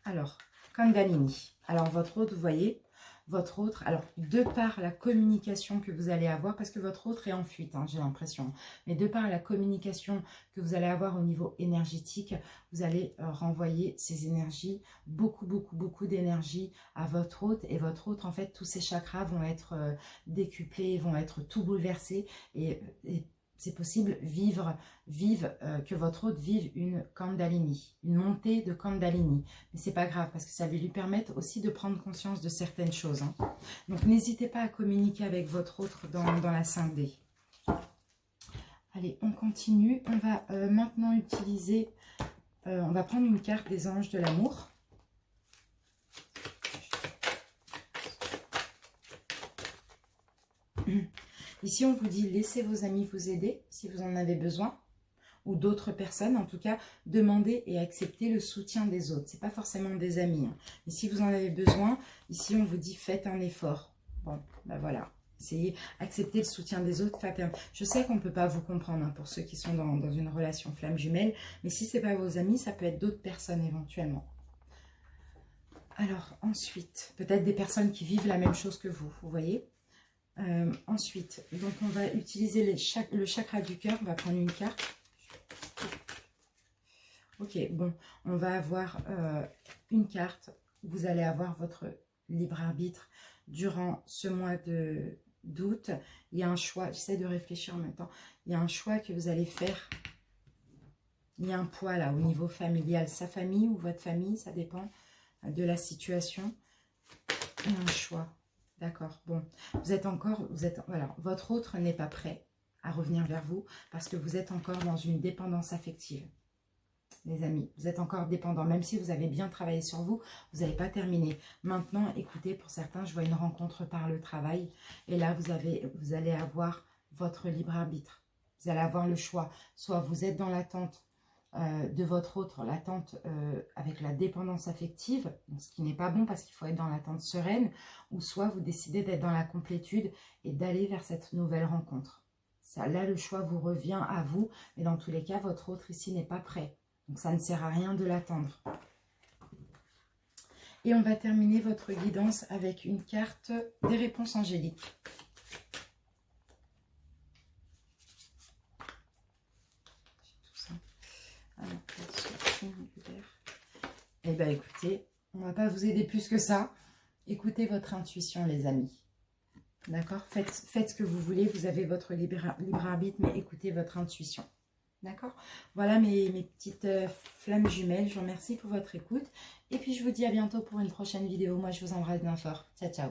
Alors, Kundalini. Alors, votre autre, vous voyez, votre autre, alors, de par la communication que vous allez avoir, parce que votre autre est en fuite, hein, j'ai l'impression, mais de par la communication que vous allez avoir au niveau énergétique, vous allez renvoyer ces énergies, beaucoup d'énergie à votre autre, et votre autre, en fait, tous ces chakras vont être décuplés, vont être tout bouleversés, et c'est possible que votre hôte vive une Kundalini, une montée de Kundalini. Mais c'est pas grave parce que ça va lui permettre aussi de prendre conscience de certaines choses. Hein. Donc n'hésitez pas à communiquer avec votre autre dans la 5D. Allez, on continue. On va maintenant utiliser, on va prendre une carte des anges de l'amour. Ici, on vous dit, laissez vos amis vous aider si vous en avez besoin, ou d'autres personnes, en tout cas, demandez et acceptez le soutien des autres. Ce n'est pas forcément des amis. Hein. Mais si vous en avez besoin, ici, on vous dit, faites un effort. Bon, ben voilà. Essayez, acceptez le soutien des autres. Je sais qu'on ne peut pas vous comprendre, hein, pour ceux qui sont dans une relation flamme jumelle, mais si ce n'est pas vos amis, ça peut être d'autres personnes éventuellement. Alors, ensuite, peut-être des personnes qui vivent la même chose que vous voyez. Ensuite, donc on va utiliser le chakra du cœur. On va prendre une carte. Ok, bon, on va avoir une carte. Vous allez avoir votre libre arbitre durant ce mois d'août. Il y a un choix, j'essaie de réfléchir en même temps. Il y a un choix que vous allez faire. Il y a un poids là au niveau familial. Sa famille ou votre famille, ça dépend de la situation. Il y a un choix. D'accord, bon, voilà, votre autre n'est pas prêt à revenir vers vous parce que vous êtes encore dans une dépendance affective. Les amis, vous êtes encore dépendants. Même si vous avez bien travaillé sur vous, vous n'avez pas terminé. Maintenant, écoutez, pour certains, je vois une rencontre par le travail. Et là, vous allez avoir votre libre arbitre. Vous allez avoir le choix. Soit vous êtes dans l'attente de votre autre, l'attente avec la dépendance affective, ce qui n'est pas bon parce qu'il faut être dans l'attente sereine, ou soit vous décidez d'être dans la complétude et d'aller vers cette nouvelle rencontre. Ça, là, le choix vous revient à vous, mais dans tous les cas, votre autre ici n'est pas prêt. Donc, ça ne sert à rien de l'attendre. Et on va terminer votre guidance avec une carte des réponses angéliques. Eh bien, écoutez, on ne va pas vous aider plus que ça. Écoutez votre intuition, les amis. D'accord? Faites ce que vous voulez. Vous avez votre libre arbitre, mais écoutez votre intuition. D'accord? Voilà mes petites flammes jumelles. Je vous remercie pour votre écoute. Et puis, je vous dis à bientôt pour une prochaine vidéo. Moi, je vous embrasse bien fort. Ciao, ciao.